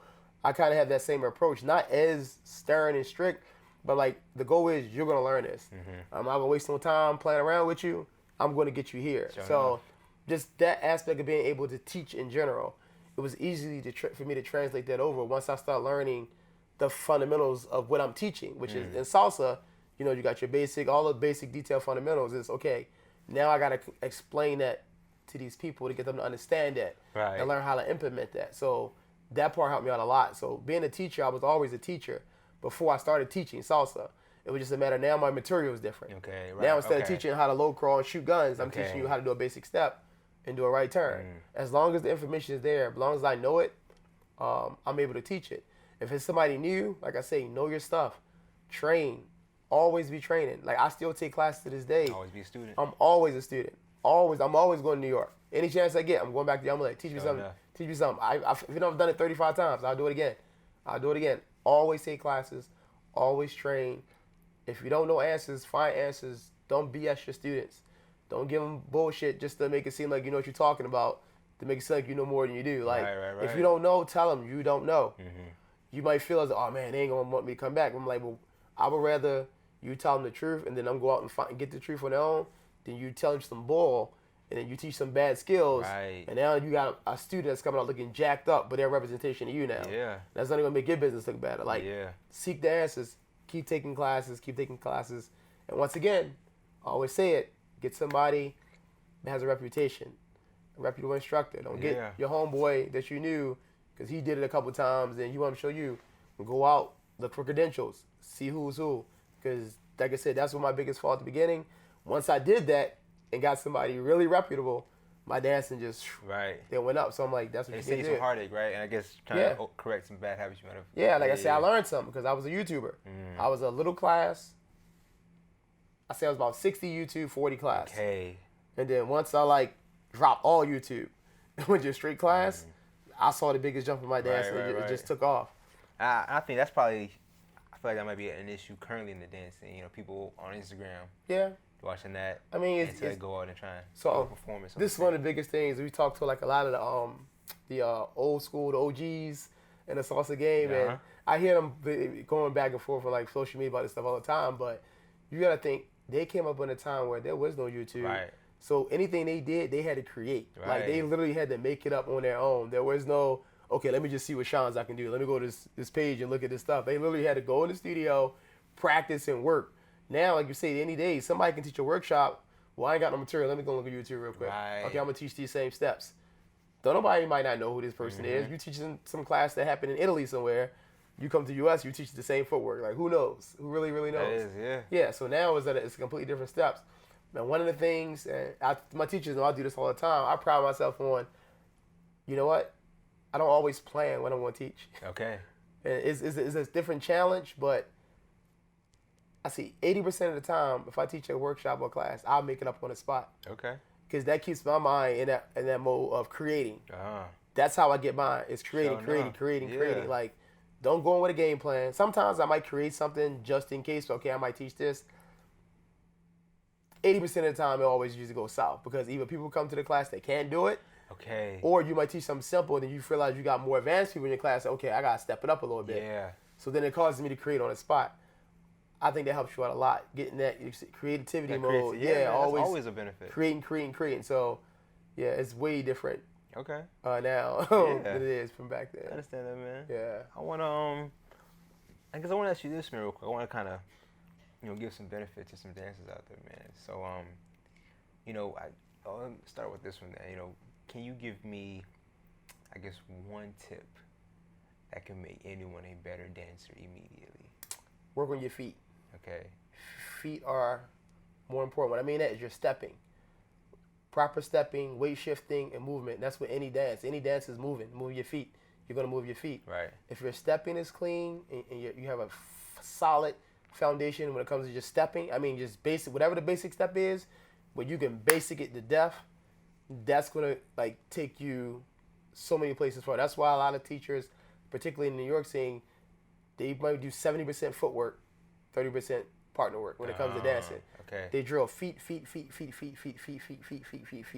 I kind of have that same approach, not as stern and strict, but like the goal is you're gonna learn this. I'm not gonna waste no time playing around with you. I'm gonna get you here. Just that aspect of being able to teach in general, it was easy for me to translate that over once I start learning the fundamentals of what I'm teaching, which is in salsa. You know, you got your all the basic detail fundamentals. Is okay. Now I gotta explain that to these people to get them to understand that and learn how to implement that. So that part helped me out a lot. So being a teacher, I was always a teacher before I started teaching salsa. It was just a matter, now my material is different. Okay, right. Now instead of teaching how to low crawl and shoot guns, I'm teaching you how to do a basic step and do a right turn. As long as the information is there, as long as I know it, I'm able to teach it. If it's somebody new, like I say, know your stuff. Train. Always be training. Like I still take classes to this day. Always be a student. I'm always a student. I'm always going to New York. Any chance I get, I'm going back there. I'm like, teach me something. Teach me something. If you know I've done it 35 times, I'll do it again. Always take classes. Always train. If you don't know answers, find answers. Don't BS your students. Don't give them bullshit just to make it seem like you know what you're talking about, to make it seem like you know more than you do. Like, if you don't know, tell them you don't know. You might feel as, oh man, they ain't gonna want me to come back. I'm like, well, I would rather you tell them the truth and then I'm go out and get the truth on their own, than you tell them some bull and then you teach some bad skills. And now you got a student that's coming out looking jacked up, but they're a representation of you now. That's not even gonna make your business look better. Like, seek the answers. Keep taking classes. And once again, I always say it, get somebody that has a reputation, a reputable instructor. Don't get your homeboy that you knew because he did it a couple times and you want him to show you. Go out, look for credentials, see who's who. Because, like I said, that's what my biggest fault at the beginning. Once I did that and got somebody really reputable, my dancing just they went up. So I'm like, that's what you saved some heartache, right? And I guess trying to correct some bad habits you might have. Like I said, I learned something because I was a YouTuber. I was a little class. I say I was about 60 YouTube, 40 class. And then once I dropped all YouTube and went to straight class, I saw the biggest jump in my dancing. It just took off. I think that's probably, I feel like that might be an issue currently in the dance scene. You know, people on Instagram. Watching that. I mean, it's they go out and try and perform. This is one of the biggest things. We talk to like a lot of the old school, the OGs in the salsa game, and I hear them going back and forth on like social media about this stuff all the time. But you gotta think they came up in a time where there was no YouTube. So anything they did, they had to create. Like they literally had to make it up on their own. There was no, okay, let me just see what Sean's I can do. Let me go to this page and look at this stuff. They literally had to go in the studio, practice and work. Now, like you say, any day, somebody can teach a workshop. Well, I ain't got no material. Let me go look at YouTube real quick. Okay, I'm going to teach these same steps. Though nobody might not know who this person is. You teach them some class that happened in Italy somewhere. You come to the U.S., you teach the same footwork. Like, who knows? Who really, really knows? Yeah, so now it's completely different steps. Now, one of the things, and my teachers know I do this all the time, I pride myself on, you know what? I don't always plan when I'm going to teach. And it's a different challenge, but I see 80% of the time, if I teach a workshop or class, I'll make it up on the spot. Because that keeps my mind in that mode of creating. That's how I get mine. It's creating. Like, don't go in with a game plan. Sometimes I might create something just in case. Okay, I might teach this. 80% of the time, it always usually goes south because either people come to the class, they can't do it. Okay. Or you might teach something simple and then you realize you got more advanced people in your class. Okay, I got to step it up a little bit. Yeah. So then it causes me to create on the spot. I think that helps you out a lot. Getting that creativity mode. Yeah, always a benefit. Creating. So, yeah, it's way different. Okay. Now than it is from back then. I understand that, man. Yeah. I want to, I guess I want to ask you this, man, real quick. I want to kind of, give some benefit to some dancers out there, man. So, I'll start with this one then. Can you give me, I guess, one tip that can make anyone a better dancer immediately? Work on your feet. Okay. Feet are more important. What I mean that is your stepping. Proper stepping, weight shifting, and movement. That's what any dance. Any dance is moving. Move your feet. You're going to move your feet. Right. If your stepping is clean and you have a solid foundation when it comes to just stepping, just basic, whatever the basic step is, but you can basic it to death, that's going to take you so many places forward. That's why a lot of teachers, particularly in New York, saying they might do 70% footwork, 30% partner work when it comes to dancing. Okay. They drill feet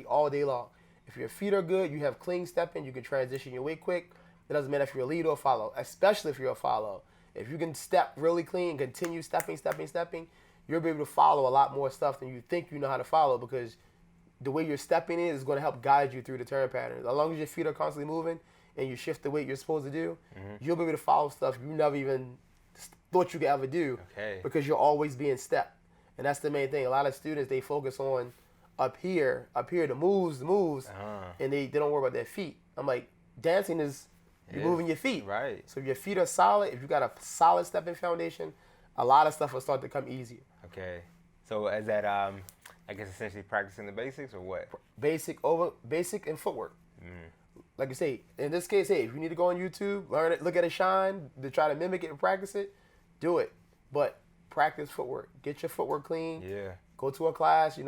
all day long. If your feet are good, you have clean stepping, you can transition your weight quick. It doesn't matter if you're a lead or a follow, especially if you're a follow. If you can step really clean, continue stepping, you'll be able to follow a lot more stuff than you think you know how to follow because the way you're stepping is going to help guide you through the turn patterns. As long as your feet are constantly moving and you shift the weight you're supposed to do, you'll be able to follow stuff you never even thought you could ever do because you're always being stepped. And that's the main thing. A lot of students, they focus on up here, the moves, and they don't worry about their feet. I'm like, dancing is you're moving your feet. Right. So if your feet are solid, if you got a solid stepping foundation, a lot of stuff will start to come easier. Okay. So is that, I guess, essentially practicing the basics or what? Basic and footwork. Like you say, in this case, hey, if you need to go on YouTube, learn it, look at it shine, to try to mimic it and practice it, do it. But practice footwork. Get your footwork clean. Yeah. Go to a class,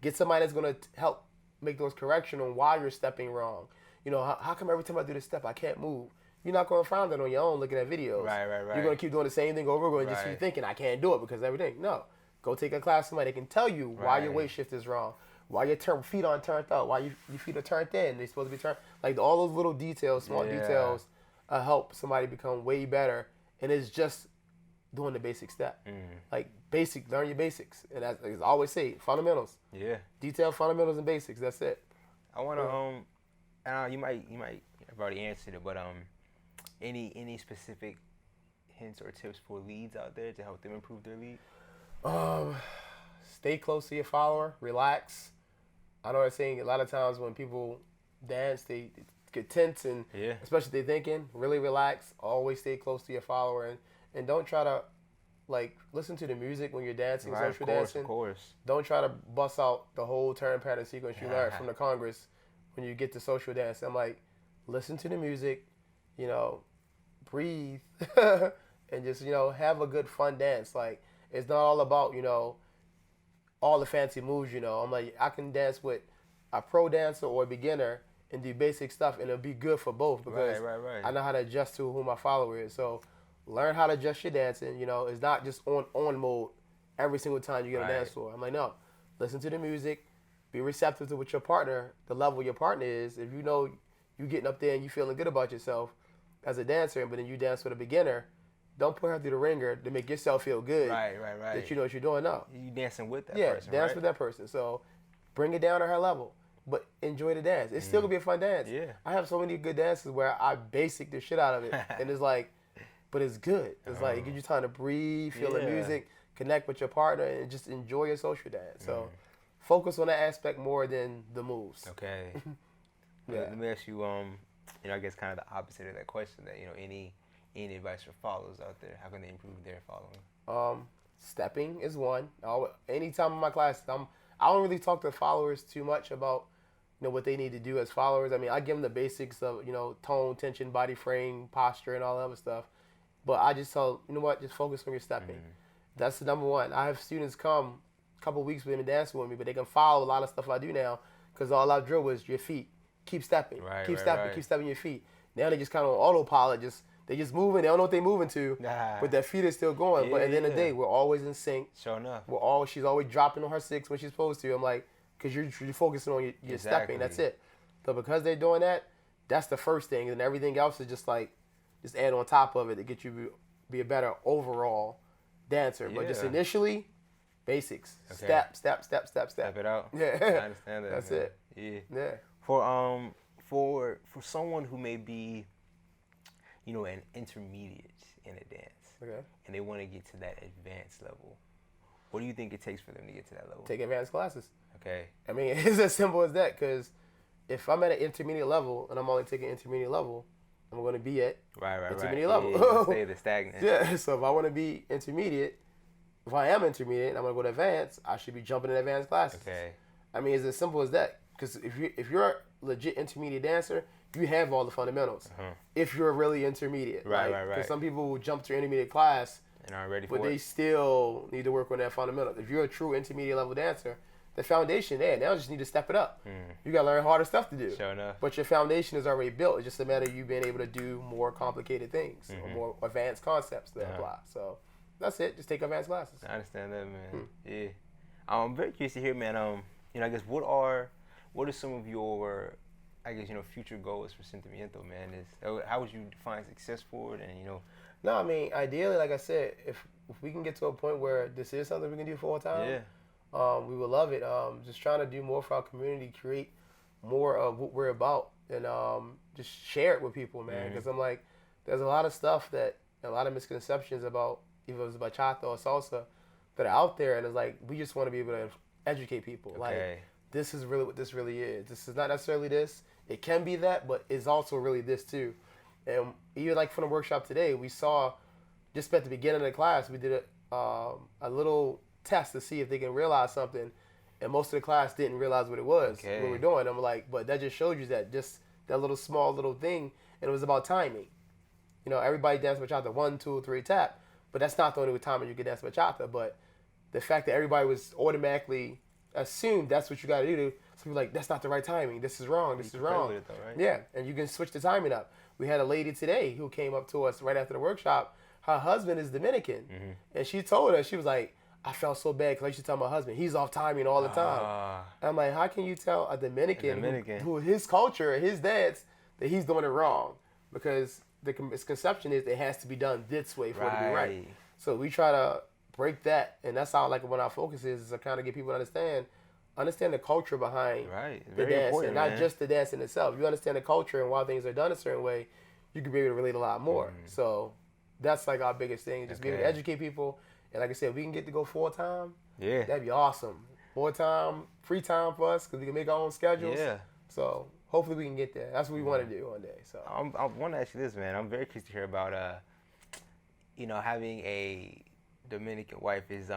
get somebody that's going to help make those corrections on why you're stepping wrong. How come every time I do this step, I can't move? You're not going to find that on your own looking at videos. Right. You're going to keep doing the same thing over and over and just keep thinking, I can't do it because of everything. No. Go take a class with somebody that can tell you why your weight shift is wrong, why your feet aren't turned up, why your feet are turned in. They're supposed to be turned. Like all those little details, small details help somebody become way better. And it's just doing the basic step. Learn your basics. And as I always say, fundamentals. Yeah. Detail, fundamentals, and basics. That's it. I want to, you might have already answered it, but any specific hints or tips for leads out there to help them improve their lead? Stay close to your follower. Relax. I know I'm saying a lot of times when people dance, they get tense and especially if they're thinking, really relax. Always stay close to your follower and don't try to listen to the music when you're dancing, social dancing. Of course. Don't try to bust out the whole turn pattern sequence you learned from the Congress when you get to social dance. I'm like, listen to the music, breathe, and just, have a good fun dance. It's not all about, all the fancy moves, I'm like, I can dance with a pro dancer or a beginner and do basic stuff, and it'll be good for both because I know how to adjust to who my follower is. So learn how to adjust your dancing. It's not just on mode every single time you get a dance floor. I'm like, no, listen to the music, be receptive to what your partner, the level your partner is. If you getting up there and you feeling good about yourself as a dancer, but then you dance with a beginner, don't put her through the ringer to make yourself feel good. Right. That you know what you're doing now. You dancing with that person, Yeah, dance with that person. So bring it down to her level, but enjoy the dance. It's still going to be a fun dance. Yeah. I have so many good dances where I basic the shit out of it, and it's like, but it's good. It's like, it gives you time to breathe, feel the music, connect with your partner, and just enjoy your social dance. So focus on that aspect more than the moves. Okay. Let me ask you, I guess kind of the opposite of that question, that, any advice for followers out there? How can they improve their following? Stepping is one. Anytime in my class, I don't really talk to followers too much about what they need to do as followers. I give them the basics of tone, tension, body frame, posture, and all that other stuff. But I just tell just focus on your stepping. That's the number one. I have students come a couple weeks with me dancing with me, but they can follow a lot of stuff I do now because all I drill was your feet. Keep stepping. Keep stepping your feet. Now they just kind of on autopilot, just They just moving. They don't know what they moving to, but their feet are still going. But at the end of the day, we're always in sync. Sure enough. She's always dropping on her 6 when she's supposed to. I'm like, because you're focusing on your stepping. That's it. So because they're doing that, that's the first thing, and everything else is just add on top of it to get you be a better overall dancer. But just initially, basics. Okay. Step. Step it out. Yeah. I understand that. That's man. it. Yeah. For someone who may be, an intermediate in a dance, and they want to get to that advanced level, what do you think it takes for them to get to that level? Take advanced classes. Okay. I mean, it's as simple as that, because if I'm at an intermediate level and I'm only taking intermediate level, I'm going to be at intermediate level. Yeah, stay the stagnant. Yeah, so if I want to be intermediate, if I am intermediate and I'm going to go to advanced, I should be jumping in advanced classes. Okay. I mean, it's as simple as that, because if you're a legit intermediate dancer, you have all the fundamentals. If you're really intermediate. Right. Because some people will jump to intermediate class and aren't ready for it. But they still need to work on that fundamental. If you're a true intermediate level dancer, the foundation there, now you just need to step it up. You got to learn harder stuff to do. Sure enough. But your foundation is already built. It's just a matter of you being able to do more complicated things or more advanced concepts that apply. So that's it. Just take advanced classes. I understand that, man. Yeah. I'm very curious to hear, man. I guess what are some of your, future goals for Sentimiento, man? How would you define success for it? And No, I mean, ideally, like I said, if we can get to a point where this is something we can do full time, we would love it. Just trying to do more for our community, create more of what we're about, and just share it with people, man. Because I'm like, there's a lot of stuff a lot of misconceptions about either it's bachata or salsa that are out there, and it's like we just want to be able to educate people. Like, this is really what this really is. This is not necessarily this. It can be that, but it's also really this too. And even like from the workshop today, we saw just at the beginning of the class, we did a little test to see if they can realize something, and most of the class didn't realize what it was what we're doing. I'm like, but that just showed you that little small little thing, and it was about timing. Everybody dances bachata 1, 2, 3 tap, but that's not the only timing you can dance bachata. But the fact that everybody was automatically assumed that's what you got to do. So people like, that's not the right timing. This is wrong. This is wrong. It though, right? Yeah, and you can switch the timing up. We had a lady today who came up to us right after the workshop. Her husband is Dominican, and she told us, she was like, I felt so bad because I used to tell my husband, he's off timing all the time. I'm like, how can you tell a Dominican. Who his culture, his dance, that he's doing it wrong? Because the misconception is it has to be done this way for it to be right. So we try to break that, and that's how what our focus is to kind of get people to understand the culture behind the dance, and not just the dance in itself. You understand the culture and why things are done a certain way, you can be able to relate a lot more. So that's like our biggest thing, just be able to educate people. And like I said, if we can get to go full time, that'd be awesome. More time, free time for us, because we can make our own schedules. Yeah. So hopefully we can get there. That's what we want to do one day. So I want to ask you this, man. I'm very curious to hear about, having a Dominican wife. Is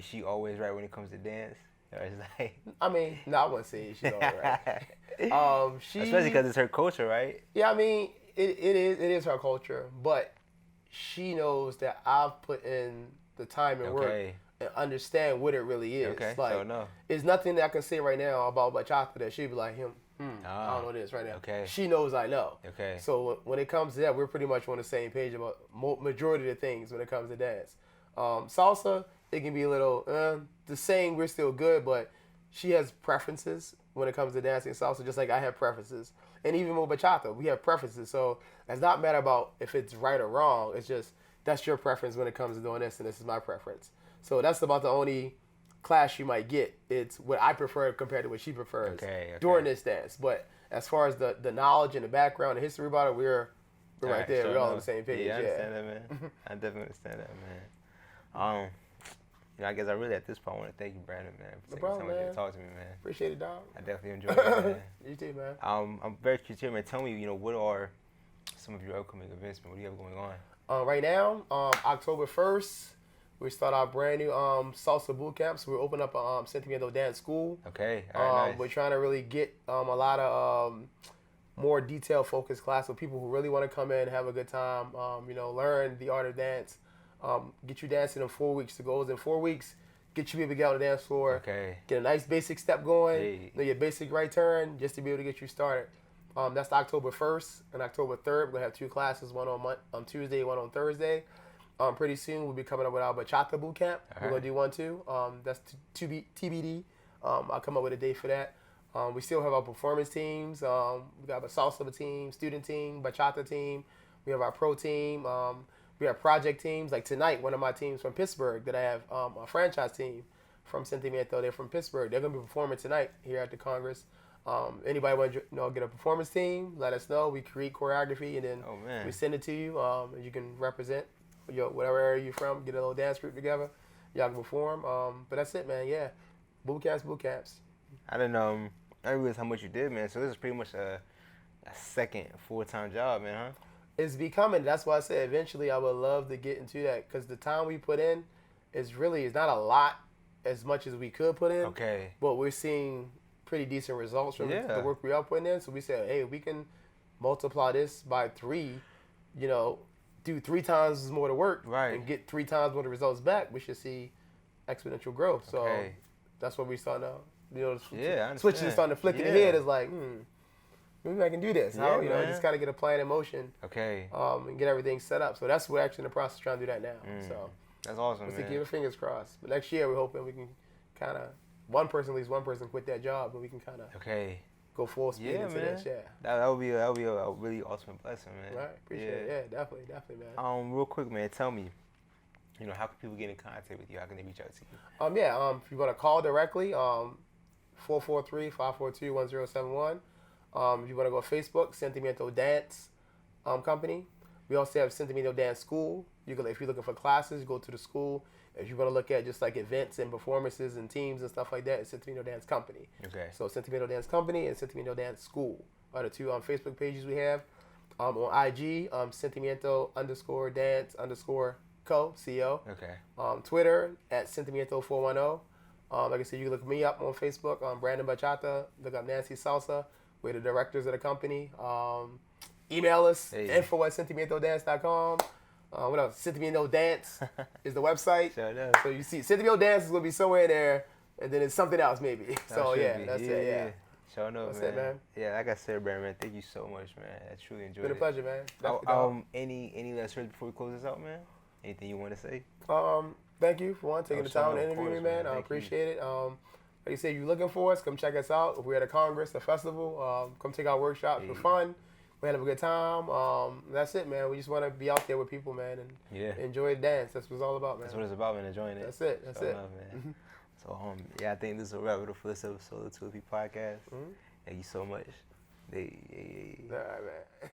she always right when it comes to dance? Or is like, I mean, no, I wouldn't say she's always right. Especially because it's her culture, right? Yeah, I mean, it is her culture, but she knows that I've put in the time and work and understand what it really is. Okay, like, so no. There's nothing that I can say right now about bachata that she'd be like, I don't know this right now. Okay. She knows I know. Okay. So when it comes to that, we're pretty much on the same page about majority of the things when it comes to dance. Salsa, it can be a little, the same, we're still good, but she has preferences when it comes to dancing salsa, just like I have preferences. And even with bachata, we have preferences. So it's not matter about if it's right or wrong. It's just, that's your preference when it comes to doing this, and this is my preference. So that's about the only clash you might get. It's what I prefer compared to what she prefers during this dance. But as far as the knowledge and the background and history about it, we're right there. We're all on the same page. Yeah, I understand that, man. I definitely understand that, man. I guess I really at this point want to thank you, Brandon, man, for taking so much to talk to me, man. Appreciate it, dog. I definitely enjoyed it, man. You too, man. I'm very curious, man. Tell me, what are some of your upcoming events, man? What do you have going on? Right now, October 1st, we start our brand new salsa boot camp. So we're opening up a Sentimiento dance school. Okay, all right, nice. We're trying to really get a lot of more detailed focused class with people who really want to come in, have a good time, learn the art of dance. Get you dancing in 4 weeks. The goal is in 4 weeks, get you able to get on the dance floor, get a nice basic step going, your basic right turn, just to be able to get you started. That's October 1st and October 3rd. We're gonna have 2 classes, one on Tuesday, one on Thursday. Pretty soon we'll be coming up with our Bachata boot camp. We're gonna do one too. That's TBD. I'll come up with a date for that. We still have our performance teams. We got a salsa team, student team, bachata team. We have our pro team. We have project teams. Like tonight, one of my teams from Pittsburgh that I have a franchise team from Sentimiento. They're from Pittsburgh. They're gonna be performing tonight here at the Congress. Anybody want to get a performance team? Let us know. We create choreography and then we send it to you. And you can represent whatever area you're from. Get a little dance group together. Y'all can perform. But that's it, man. Yeah, boot camps. I didn't realize how much you did, man. So this is pretty much a second full-time job, man, huh? It's becoming. That's why I said eventually I would love to get into that because the time we put in is not a lot as much as we could put in. Okay. But we're seeing pretty decent results from the work we are putting in. So we said, hey, we can multiply this by 3, do 3 times more the work and get 3 times more the results back. We should see exponential growth. So that's what we starting out. Switching and starting to flick in the head is like, maybe I can do this. Just kind of get a plan in motion. Okay. And get everything set up. So that's what we're actually in the process of trying to do that now. So that's awesome, let's man. keep our fingers crossed. But next year we're hoping we can kind of at least one person quit that job, but we can kind of go full speed into this. Yeah. That would be a really awesome blessing, man. Right. Appreciate it. Yeah, definitely, man. Real quick, man. Tell me. How can people get in contact with you? How can they reach out to you? If you want to call directly, 443-542-1071. If you want to go to Facebook, Sentimiento Dance Company. We also have Sentimiento Dance School. If you're looking for classes, go to the school. If you want to look at just like events and performances and teams and stuff like that, it's Sentimiento Dance Company. Okay. So Sentimiento Dance Company and Sentimiento Dance School are the 2 Facebook pages we have. On IG, Sentimiento_Dance_Co, CO. Okay. Twitter at Sentimiento410. Like I said, you can look me up on Facebook. Brandon Bachata. Look up Nancy Salsa. We're the directors of the company. Email us, info@sentimientodance.com. What else? Sentimiento Dance is the website. Sure does. So you see, Sentimiento Dance is going to be somewhere in there, and then it's something else maybe. So that's it, yeah. Sure enough, that's it, man. Yeah, like I said, man, thank you so much, man. I truly enjoyed it. It's been a pleasure, man. Any last words before we close this out, man? Anything you want to say? Thank you for taking the time to interview me, man. I appreciate it. Like you said, if you're looking for us, come check us out. If we're at a congress, a festival, come take our workshops for fun. We have a good time. That's it, man. We just want to be out there with people, man, and enjoy the dance. That's what it's all about, man. That's what it's about, man. Enjoying it. That's it. That's it. Love, man. So, I think this is a wrap for this episode of 2LP Podcast. Thank you so much. All right, man.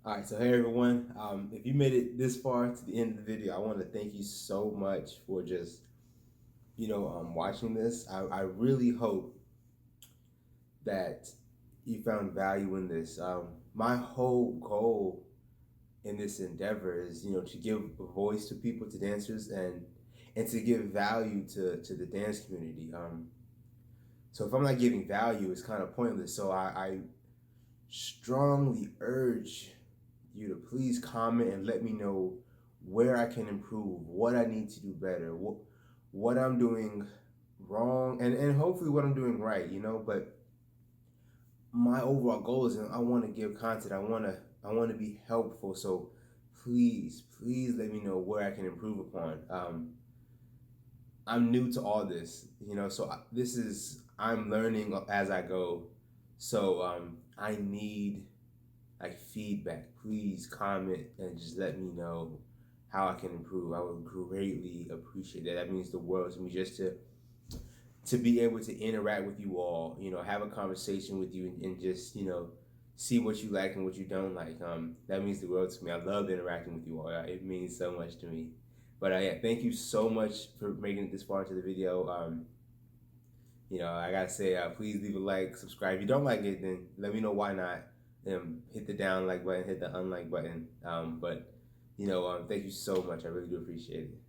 All right, so hey everyone. If you made it this far to the end of the video, I want to thank you so much for just watching this. I really hope that you found value in this. My whole goal in this endeavor is, to give a voice to people, to dancers, and to give value to the dance community. So if I'm not giving value, it's kind of pointless. So I strongly urge you to please comment and let me know where I can improve, what I need to do better, what I'm doing wrong, and hopefully what I'm doing right, but my overall goal is I want to give content. I want to be helpful. So please let me know where I can improve upon. I'm new to all this, so I'm learning as I go. So I need feedback. Please comment and just let me know how I can improve. I would greatly appreciate that. That means the world to me, just to be able to interact with you all, have a conversation with you and just, see what you like and what you don't like. That means the world to me. I love interacting with you all. It means so much to me. But thank you so much for making it this far into the video. I gotta say, please leave a like, subscribe. If you don't like it, then let me know why not. Hit the down like button, hit the unlike button. Thank you so much. I really do appreciate it.